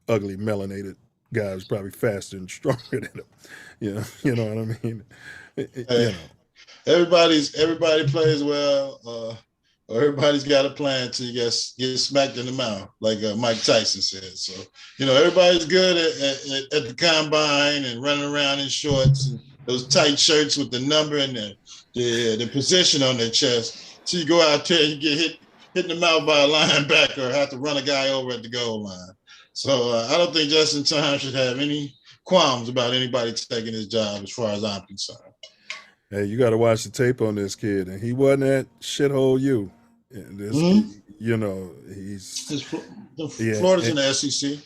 ugly melanated guy who's probably faster and stronger than him. You know what I mean? Hey, everybody plays well, or everybody's got a plan till you get smacked in the mouth, like Mike Tyson said. So, everybody's good at the combine and running around in shorts and those tight shirts with the number and the position on their chest. So you go out there, you get hit in the mouth by a linebacker, or have to run a guy over at the goal line. So I don't think Justin Time should have any qualms about anybody taking his job, as far as I'm concerned. Hey, you got to watch the tape on this kid, and he wasn't at shithole U. This, he's Florida's in the SEC.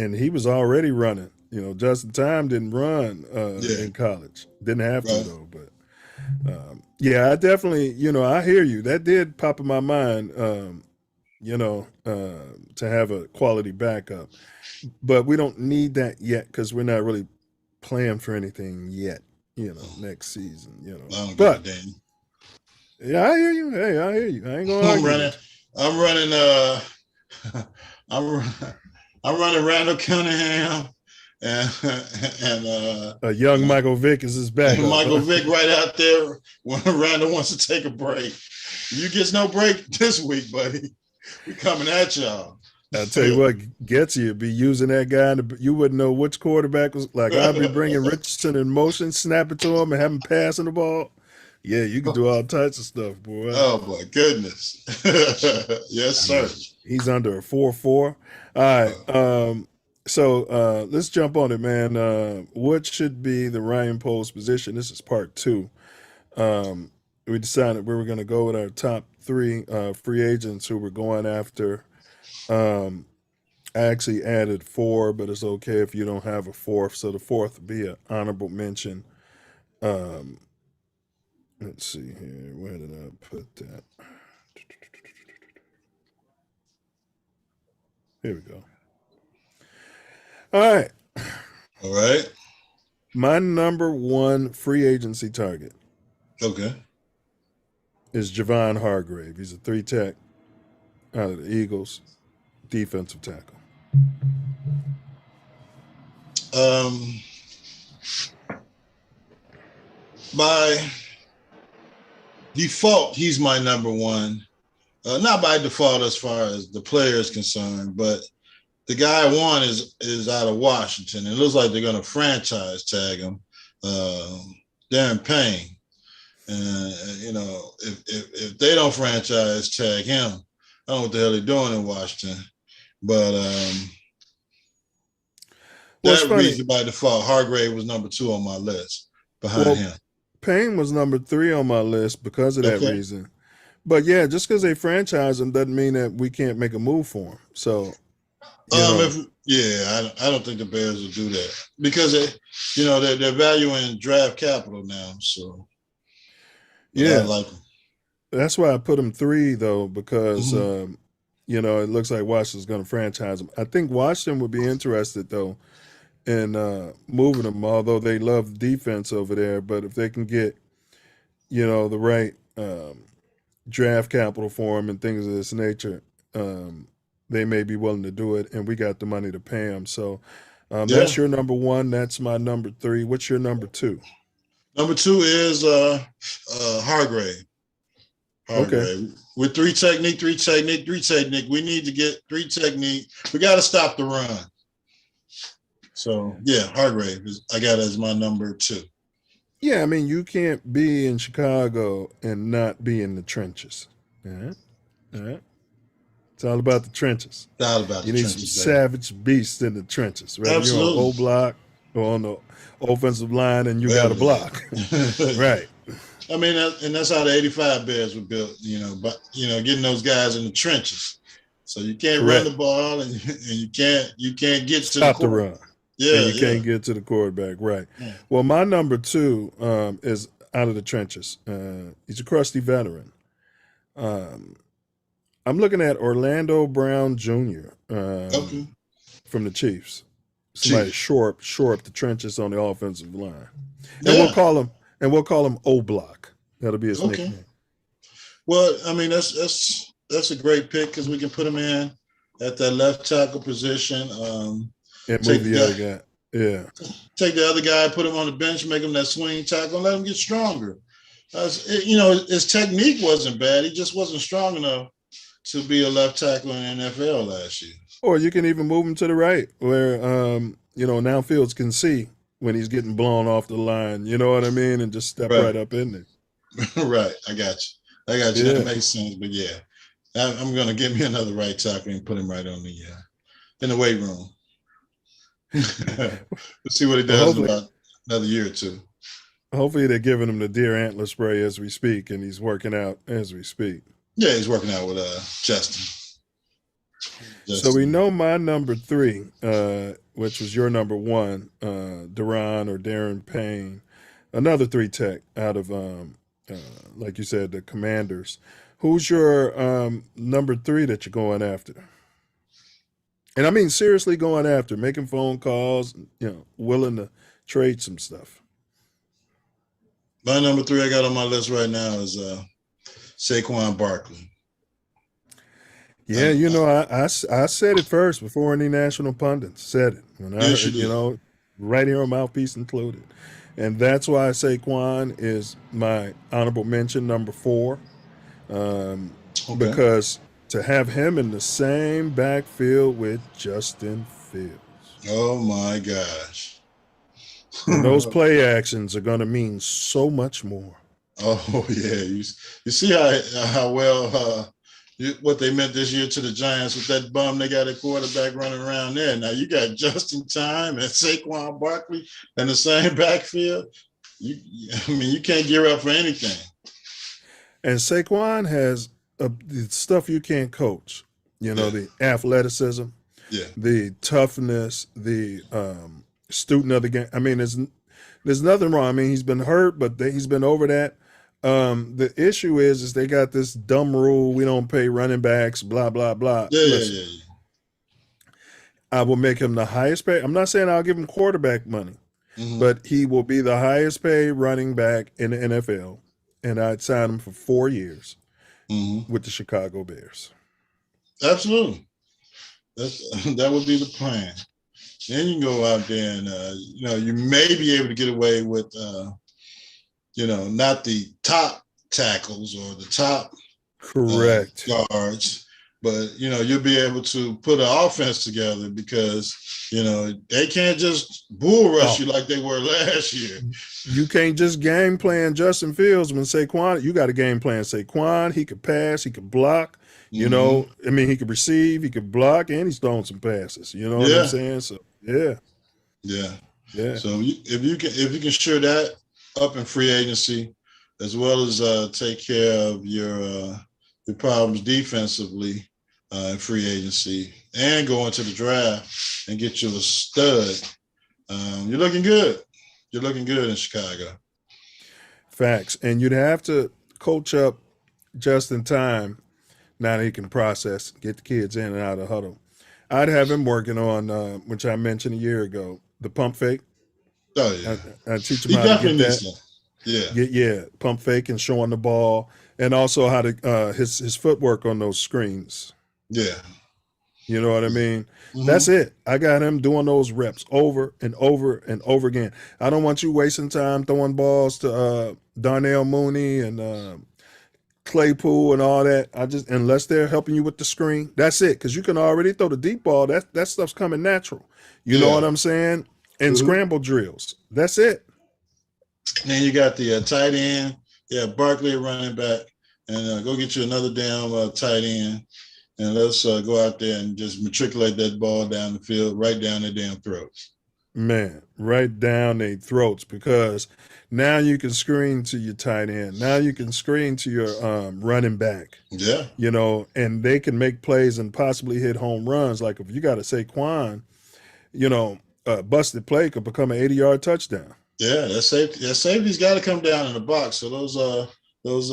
And he was already running. Justin Time didn't run in college. Didn't have to though, but I definitely, I hear you. That did pop in my mind. To have a quality backup, but we don't need that yet because we're not really playing for anything yet. Next season. But yeah, I hear you. Hey, I hear you. I ain't gonna argue. I'm running Randall Cunningham and a young Michael Vick is his back. Michael Vick right out there when Randall wants to take a break. You get no break this week, buddy. We coming at y'all. I'll tell you what, Getsy would be using that guy, and you wouldn't know which quarterback was. Like, I'd be bringing Richardson in motion, snap it to him, and have him passing the ball. Yeah, you can do all types of stuff, boy. Oh, my goodness. Yes, sir. He's under a 4.4. All right. So let's jump on it, man. What should be the Ryan Poles position? This is part 2. We decided we were going to go with our top 3 free agents who we're going after. I actually added 4, but it's okay if you don't have a 4th. So the 4th would be an honorable mention. Let's see here. Where did I put that? Here we go. All right. All right. My number 1 free agency target. Okay. Is Javon Hargrave. He's a 3-tech out of the Eagles, defensive tackle. By default, he's my number 1. Not by default as far as the player is concerned, but the guy I want is out of Washington. It looks like they're going to franchise tag him, Darren Payne. If they don't franchise tag him, I don't know what the hell they're doing in Washington. But that reason by default, Hargrave was number 2 on my list behind him. Payne was number 3 on my list because of that reason. But yeah, just because they franchise him doesn't mean that we can't make a move for him. So, I don't think the Bears will do that because they're valuing draft capital now. So yeah, I like them. That's why I put him 3 though, because it looks like Washington's going to franchise him. I think Washington would be interested though in moving him, although they love defense over there. But if they can get, the right draft capital for him and things of this nature, they may be willing to do it, and we got the money to pay him. So that's your number 1. That's my number 3. What's your number 2? Number 2 is Hargrave. Okay. With 3 technique. We need to get 3 technique. We got to stop the run. So, Hargrave I got as my number 2. Yeah, I mean, you can't be in Chicago and not be in the trenches. All right. It's all about the trenches. It's all about you the need trenches, some savage beasts in the trenches. Right? Absolutely. You're on O block or on the offensive line, and you got a block. Right. I mean, and that's how the 85 Bears were built. Getting those guys in the trenches. So you can't run the ball, and you can't get to the run. Yeah, and you can't get to the quarterback, right? Yeah. Well, my number 2 is out of the trenches. He's a crusty veteran. I'm looking at Orlando Brown Jr. Okay. From the Chiefs. Somebody Chief. shore up the trenches on the offensive line, and Yeah. we'll call him O Block. That'll be his Okay. nickname. Well, I mean, that's a great pick because we can put him in at that left tackle position. And move the other guy. Yeah. Take the other guy, put him on the bench, make him that swing tackle, and let him get stronger. His technique wasn't bad. He just wasn't strong enough to be a left tackle in the NFL last year. Or you can even move him to the right where, now Fields can see when he's getting blown off the line. You know what I mean? And just step right up in there. Right. I got you. Yeah. That makes sense. But yeah, I'm going to get me another right tackle and put him right on in the weight room. Let's see what he does in about another year or two. Hopefully they're giving him the deer antler spray as we speak, and he's working out as we speak. Yeah, he's working out with Justin. So we know my number 3, which was your number 1, Duran or Darren Payne, another 3 tech out of, like you said, the Commanders. Who's your number 3 that you're going after? And I mean seriously going after, making phone calls, willing to trade some stuff. My number 3 I got on my list right now is Saquon Barkley. Yeah, I said it first before any national pundits said it. When I heard, right here on Mouthpiece included. And that's why Saquon is my honorable mention, number 4. Because to have him in the same backfield with Justin Fields. Oh, my gosh. And those play actions are going to mean so much more. Oh, yeah. You see how well what they meant this year to the Giants with that bum they got a quarterback running around there. Now you got Justin Time and Saquon Barkley in the same backfield. You can't gear up for anything. And Saquon has the stuff you can't coach. The athleticism, the toughness, the student of the game. I mean, there's nothing wrong. I mean, he's been hurt, but he's been over that. The issue is they got this dumb rule: we don't pay running backs, blah blah blah. Yeah. I will make him the highest paid. I'm not saying I'll give him quarterback money, but he will be the highest paid running back in the NFL, and I'd sign him for 4 years with the Chicago Bears. Absolutely, that would be the plan. Then you can go out there and you may be able to get away with not the top tackles or the top correct guards, but you'll be able to put an offense together because they can't just bull rush you like they were last year. You can't just game plan Justin Fields when Saquon. You got to game plan Saquon. He could pass, he could block. He could receive, he could block, and he's throwing some passes. You know what I'm saying? So yeah. So if you can shore that up in free agency, as well as take care of your problems defensively in free agency, and go into the draft and get you a stud, you're looking good. You're looking good in Chicago. Facts. And you'd have to coach up just in time. Now that he can process, get the kids in and out of the huddle. I'd have him working on, which I mentioned a year ago, the pump fake. Oh, yeah. I teach him how to get that. Yeah. Pump fake and showing the ball, and also how to his footwork on those screens. Yeah. You know what I mean? That's it. I got him doing those reps over and over and over again. I don't want you wasting time throwing balls to Darnell Mooney and Claypool and all that. Unless they're helping you with the screen, that's it. Because you can already throw the deep ball. That stuff's coming natural. You know what I'm saying? And scramble drills. That's it. Then you got the tight end. Yeah, Barkley running back. And go get you another damn tight end. And let's go out there and just matriculate that ball down the field, right down their damn throats. Man, right down their throats, because now you can screen to your tight end. Now you can screen to your running back. Yeah. And they can make plays and possibly hit home runs. Like if you got a Saquon, busted play could become an 80-yard touchdown. Yeah, that safety's got to come down in the box. So those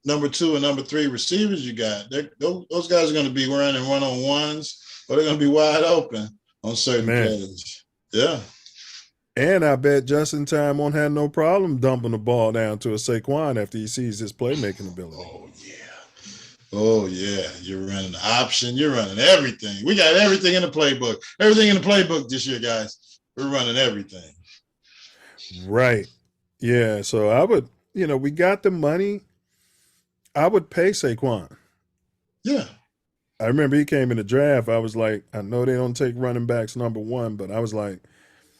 number 2 and number 3 receivers you got, those guys are going to be running one-on-ones, or they're going to be wide open on certain plays. Yeah. And I bet Justin Time won't have no problem dumping the ball down to a Saquon after he sees his playmaking ability. Oh, yeah. You're running the option. You're running everything. We got everything in the playbook. Everything in the playbook this year, guys. We're running everything. Right. Yeah. So I would, we got the money. I would pay Saquon. Yeah. I remember he came in the draft. I was like, I know they don't take running backs number 1, but I was like,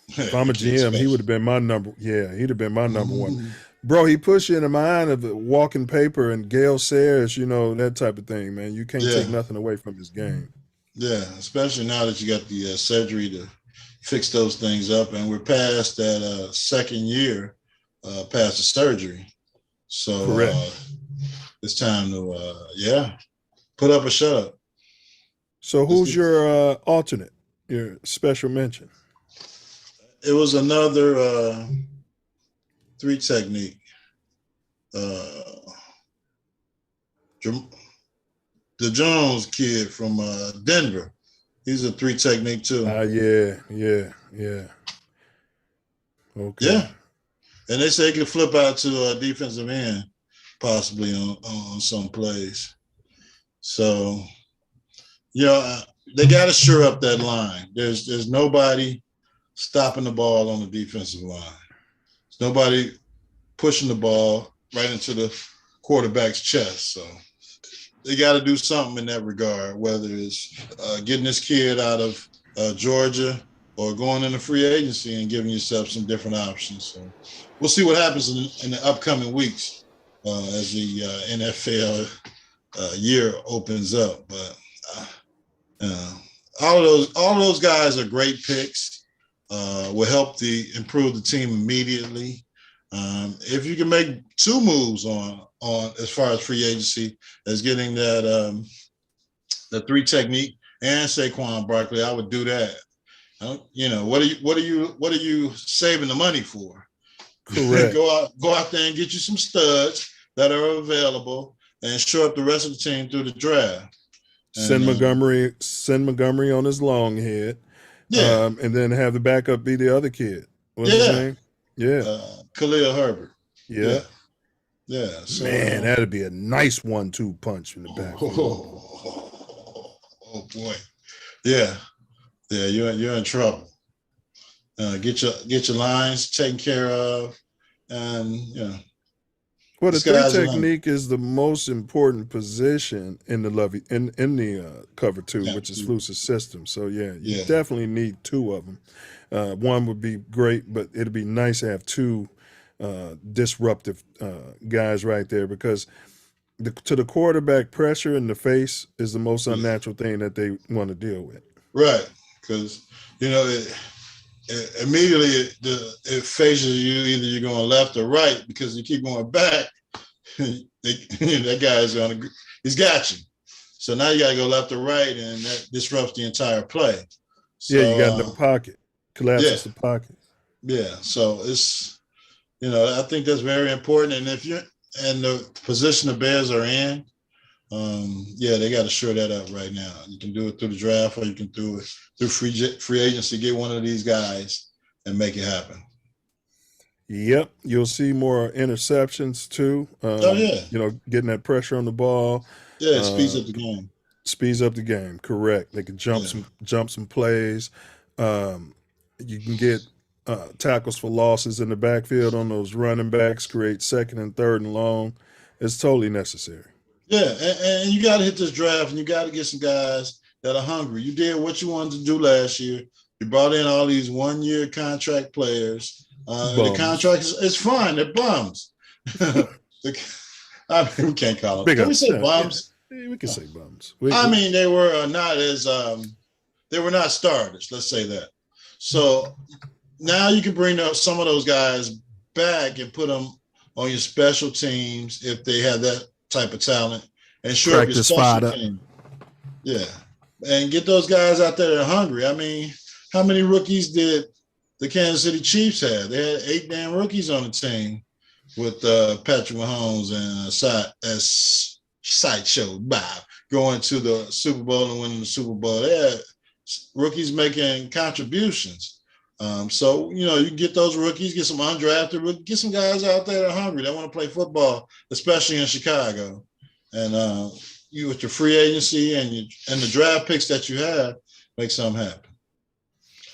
if I'm a GM, he would have been my number. Yeah, he'd have been my number 1. Bro, he pushed you in the mind of walking paper and Gale Sayers, that type of thing, man. You can't take nothing away from his game. Yeah, especially now that you got the surgery to fix those things up. And we're past that second year past the surgery. So it's time to, put up or shut up. So who's your alternate, your special mention? It was another 3 technique. The Jones kid from Denver. He's a 3 technique too. Yeah. Okay. Yeah. And they say he could flip out to a defensive end possibly on some plays. So, they got to shore up that line. There's nobody stopping the ball on the defensive line. There's nobody pushing the ball right into the quarterback's chest. So they got to do something in that regard, whether it's getting this kid out of Georgia or going into free agency and giving yourself some different options. So we'll see what happens in the upcoming weeks as the NFL year opens up. But all of those guys are great picks. Will help improve the team immediately. If you can make 2 moves on as far as free agency as getting that the 3 technique and Saquon Barkley, I would do that. What are you saving the money for? Correct. Go out there and get you some studs that are available and shore up the rest of the team through the draft. Send Montgomery on his long head. Yeah. And then have the backup be the other kid. What's his name? Yeah. Khalil Herbert. Yeah. Yeah. So, man, that'd be a nice 1-2 punch in the back. Oh boy. Yeah. Yeah, you're in trouble. Get your lines taken care of, and Well, the 3 technique is the most important position in the cover 2, which is Fluce's system. So you definitely need 2 of them. One would be great, but it'd be nice to have 2 disruptive guys right there, because to the quarterback, pressure in the face is the most unnatural thing that they want to deal with. Right, because immediately it faces you, either you're going left or right, because you keep going back. That guy he's got you. So now you got to go left or right, and that disrupts the entire play. So, you got no pocket, collapses the pocket. Yeah, so it's I think that's very important. And if you're in the position the Bears are in, they got to shore that up right now. You can do it through the draft, or you can do it through free agency. Get one of these guys and make it happen. Yep, you'll see more interceptions too. Getting that pressure on the ball. Yeah, it speeds up the game. Speeds up the game. Correct. They can jump some plays. You can get tackles for losses in the backfield on those running backs. Create 2nd and 3rd and long. It's totally necessary. Yeah, and you got to hit this draft, and you got to get some guys that are hungry. You did what you wanted to do last year. You brought in all these 1-year contract players. The contract is fine. They're bums. We can't call them. Can we say bums? Yeah, we can say bums. They were not starters. Let's say that. So now you can bring some of those guys back and put them on your special teams if they have that type of talent, and shore up your special team. Yeah, and get those guys out there that are hungry. How many rookies did the Kansas City Chiefs have? They had 8 damn rookies on the team, with Patrick Mahomes and Sideshow Bob going to the Super Bowl and winning the Super Bowl. They had rookies making contributions. So, you know, you get those rookies, get some undrafted rookies, get some guys out there that are hungry. They want to play football, especially in Chicago. And you with your free agency and the draft picks that you have, make something happen.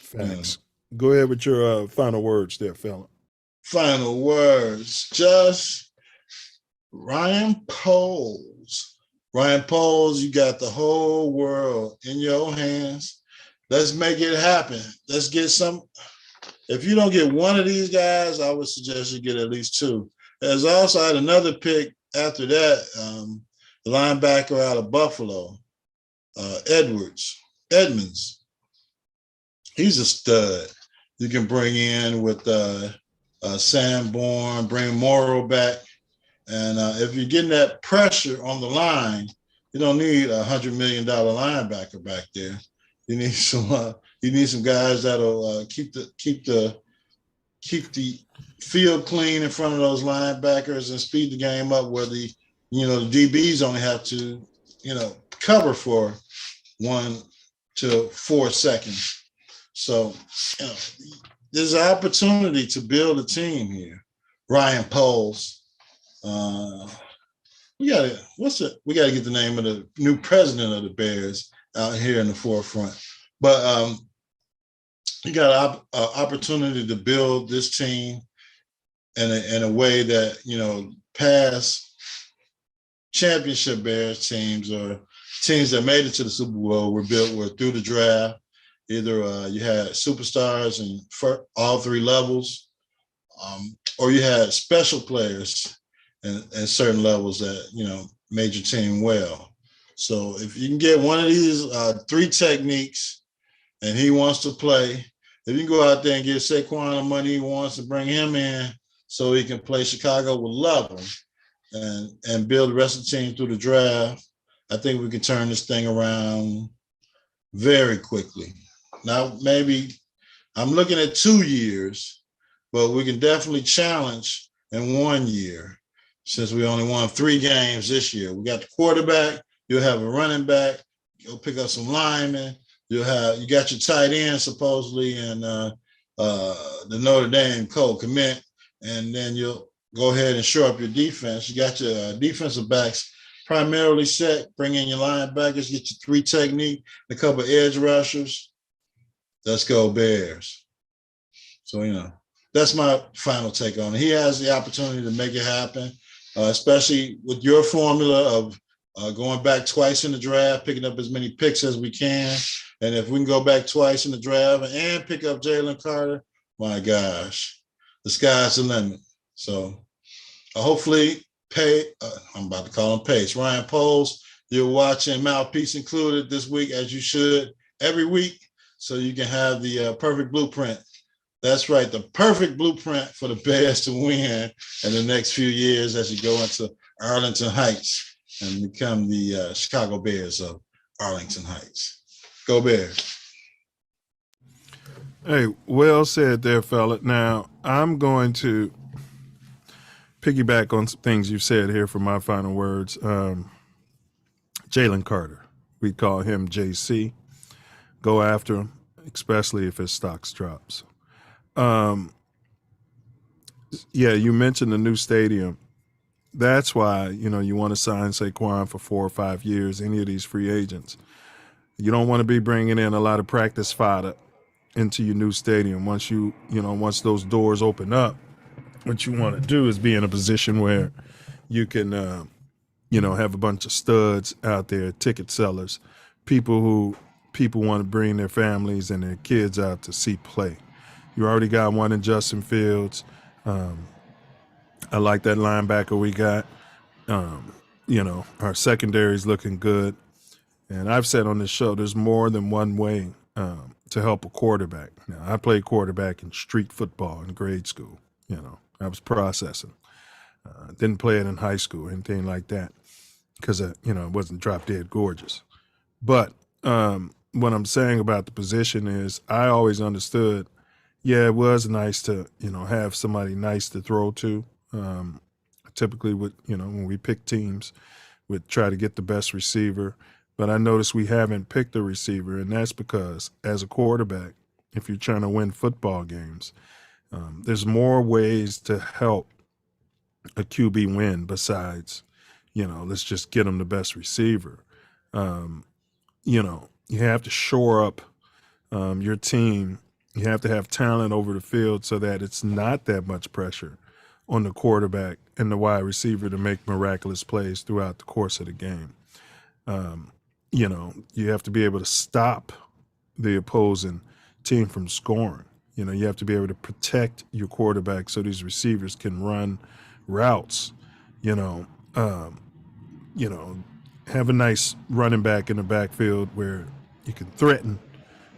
Thanks. Go ahead with your final words there, fella. Final words. Just Ryan Poles. Ryan Poles, you got the whole world in your hands. Let's make it happen. Let's get some. If you don't get one of these guys, I would suggest you get at least two. There's also had another pick after that, the linebacker out of Buffalo, Edmonds. He's a stud. You can bring in with Sanborn, bring Morrow back. And if you're getting that pressure on the line, you don't need $100 million linebacker back there. You need some. You need some guys that'll keep the field clean in front of those linebackers and speed the game up. Where the DBs only have to cover for 1 to 4 seconds. So there's an opportunity to build a team here. Ryan Poles. We got to get the name of the new president of the Bears out here in the forefront. But you got an opportunity to build this team in a way that, past championship Bears teams or teams that made it to the Super Bowl were through the draft. Either you had superstars in all three levels, or you had special players and certain levels that, made your team well. So if you can get one of these 3 techniques and he wants to play, if you can go out there and give Saquon the money he wants to bring him in so he can play, Chicago will love him and build the rest of the team through the draft, I think we can turn this thing around very quickly. Now, maybe I'm looking at 2 years, but we can definitely challenge in 1 year. Since we only won 3 games this year. We got the quarterback, you'll have a running back, you'll pick up some linemen, you got your tight end supposedly and the Notre Dame Cole commit, and then you'll go ahead and shore up your defense. You got your defensive backs primarily set, bring in your linebackers, get your 3 technique, a couple of edge rushers. Let's go Bears. So, that's my final take on it. He has the opportunity to make it happen. Especially with your formula of going back twice in the draft, picking up as many picks as we can. And if we can go back twice in the draft and pick up Jalen Carter, my gosh, the sky's the limit. So hopefully I'm about to call him Pace. Ryan Poles, you're watching Mouthpiece Included this week, as you should every week, so you can have the perfect blueprint. That's right, the perfect blueprint for the Bears to win in the next few years as you go into Arlington Heights and become the Chicago Bears of Arlington Heights. Go Bears. Hey, well said there, fella. Now, I'm going to piggyback on some things you've said here for my final words. Jalen Carter, we call him JC. Go after him, especially if his stocks drops. Yeah, you mentioned the new stadium. That's why, you want to sign Saquon for 4 or 5 years, any of these free agents. You don't want to be bringing in a lot of practice fodder into your new stadium. Once once those doors open up, what you want to do is be in a position where you can, have a bunch of studs out there, ticket sellers, people want to bring their families and their kids out to see play. You already got one in Justin Fields. I like that linebacker we got. Our secondary is looking good. And I've said on this show, there's more than one way to help a quarterback. Now, I played quarterback in street football in grade school. I was processing. Didn't play it in high school or anything like that because, it wasn't drop dead gorgeous. But what I'm saying about the position is I always understood, yeah, it was nice to, have somebody nice to throw to. Typically, when we pick teams, we try to get the best receiver. But I noticed we haven't picked a receiver, and that's because as a quarterback, if you're trying to win football games, there's more ways to help a QB win besides, let's just get them the best receiver. You have to shore up your team. You have to have talent over the field so that it's not that much pressure on the quarterback and the wide receiver to make miraculous plays throughout the course of the game. You have to be able to stop the opposing team from scoring. You have to be able to protect your quarterback so these receivers can run routes. Have a nice running back in the backfield where you can threaten,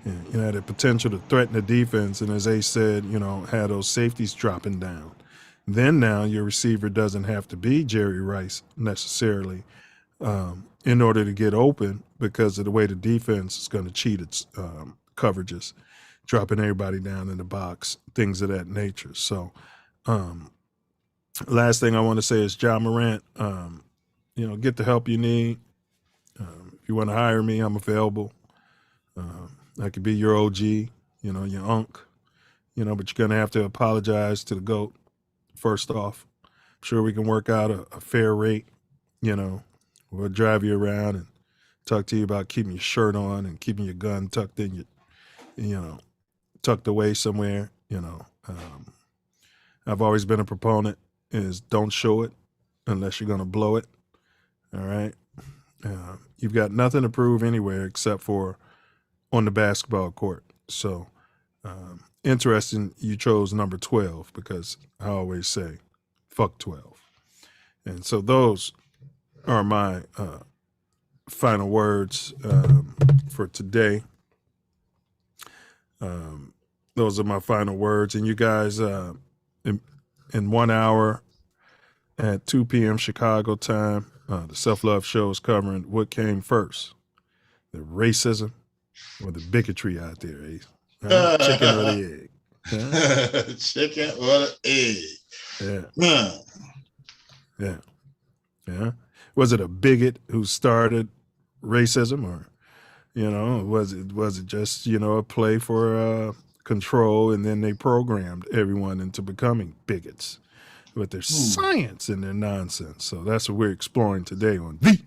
the potential to threaten the defense. And as Ace said, have those safeties dropping down. Then now your receiver doesn't have to be Jerry Rice necessarily in order to get open because of the way the defense is going to cheat its coverages, dropping everybody down in the box, things of that nature. So last thing I want to say is John Morant, get the help you need. If you want to hire me, I'm available. I could be your OG, your unk, but you're going to have to apologize to the GOAT. First off, I'm sure we can work out a fair rate. We'll drive you around and talk to you about keeping your shirt on and keeping your gun tucked in tucked away somewhere. I've always been a proponent is don't show it unless you're going to blow it. All right. You've got nothing to prove anywhere except for on the basketball court. So, interesting you chose number 12 because I always say, fuck 12. And so those are my final words for today. Those are my final words. And you guys, in 1 hour at 2 p.m. Chicago time, the Self Love Show is covering what came first, the racism or the bigotry out there, Ace. Chicken or the egg? Huh? Chicken or the egg? Yeah. Yeah. Was it a bigot who started racism, or was it just a play for control, and then they programmed everyone into becoming bigots with their science and their nonsense? So that's what we're exploring today on the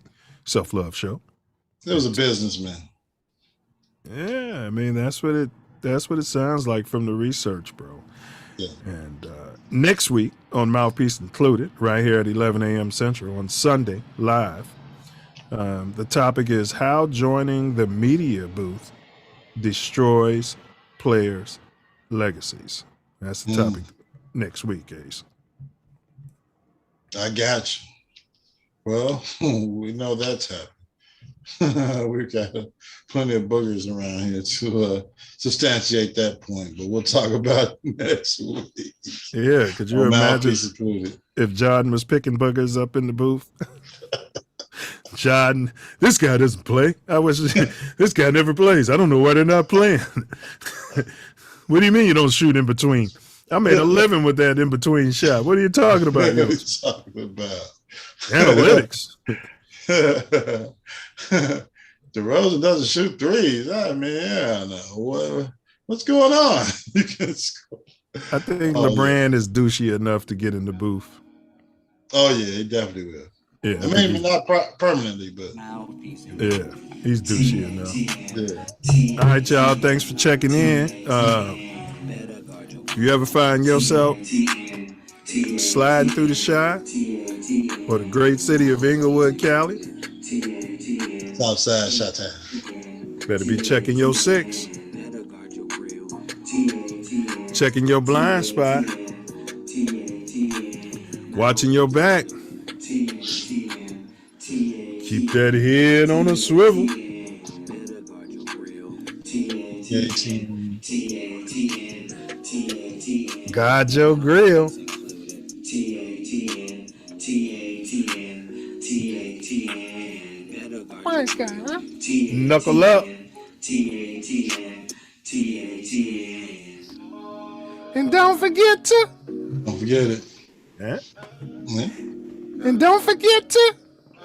Self Love Show. It was a businessman. Yeah, I mean that's what it sounds like from the research, bro. Yeah. And next week on Mouthpiece Included, right here at 11 a.m. Central on Sunday, live, the topic is how joining the media booth destroys players' legacies. That's the topic next week, Ace. I got you. Well, we know that's happening. We've got plenty of boogers around here to substantiate that point, but we'll talk about it next week. Yeah, could you imagine if Jordan was picking boogers up in the booth? Jordan, this guy doesn't play. I wish this guy never plays. I don't know why they're not playing. What do you mean you don't shoot in between? I made a living with that in between shot. What are you talking about? What are you talking about? Analytics. DeRozan doesn't shoot threes. I mean, yeah, no. What's going on? You can score. I think LeBron is douchey enough to get in the booth. Oh yeah, he definitely will. Yeah, maybe not permanently, but yeah, he's douchey enough. Yeah. All right, y'all. Thanks for checking in. If you ever find yourself sliding through the Chi or the great city of Inglewood, Cali, Southside Chi-Town, better be checking your six, checking your blind spot, watching your back. Keep that head on a swivel. Guard your grill. Knuckle up. And don't forget it. Yeah. Yeah. And don't forget to.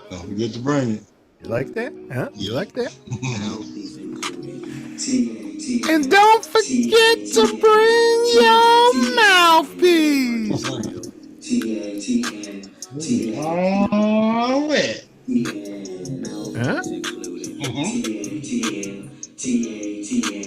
Don't forget to bring it. You like that? Huh? You like that? Mouthpiece included. And don't forget to bring your mouthpiece. TATN.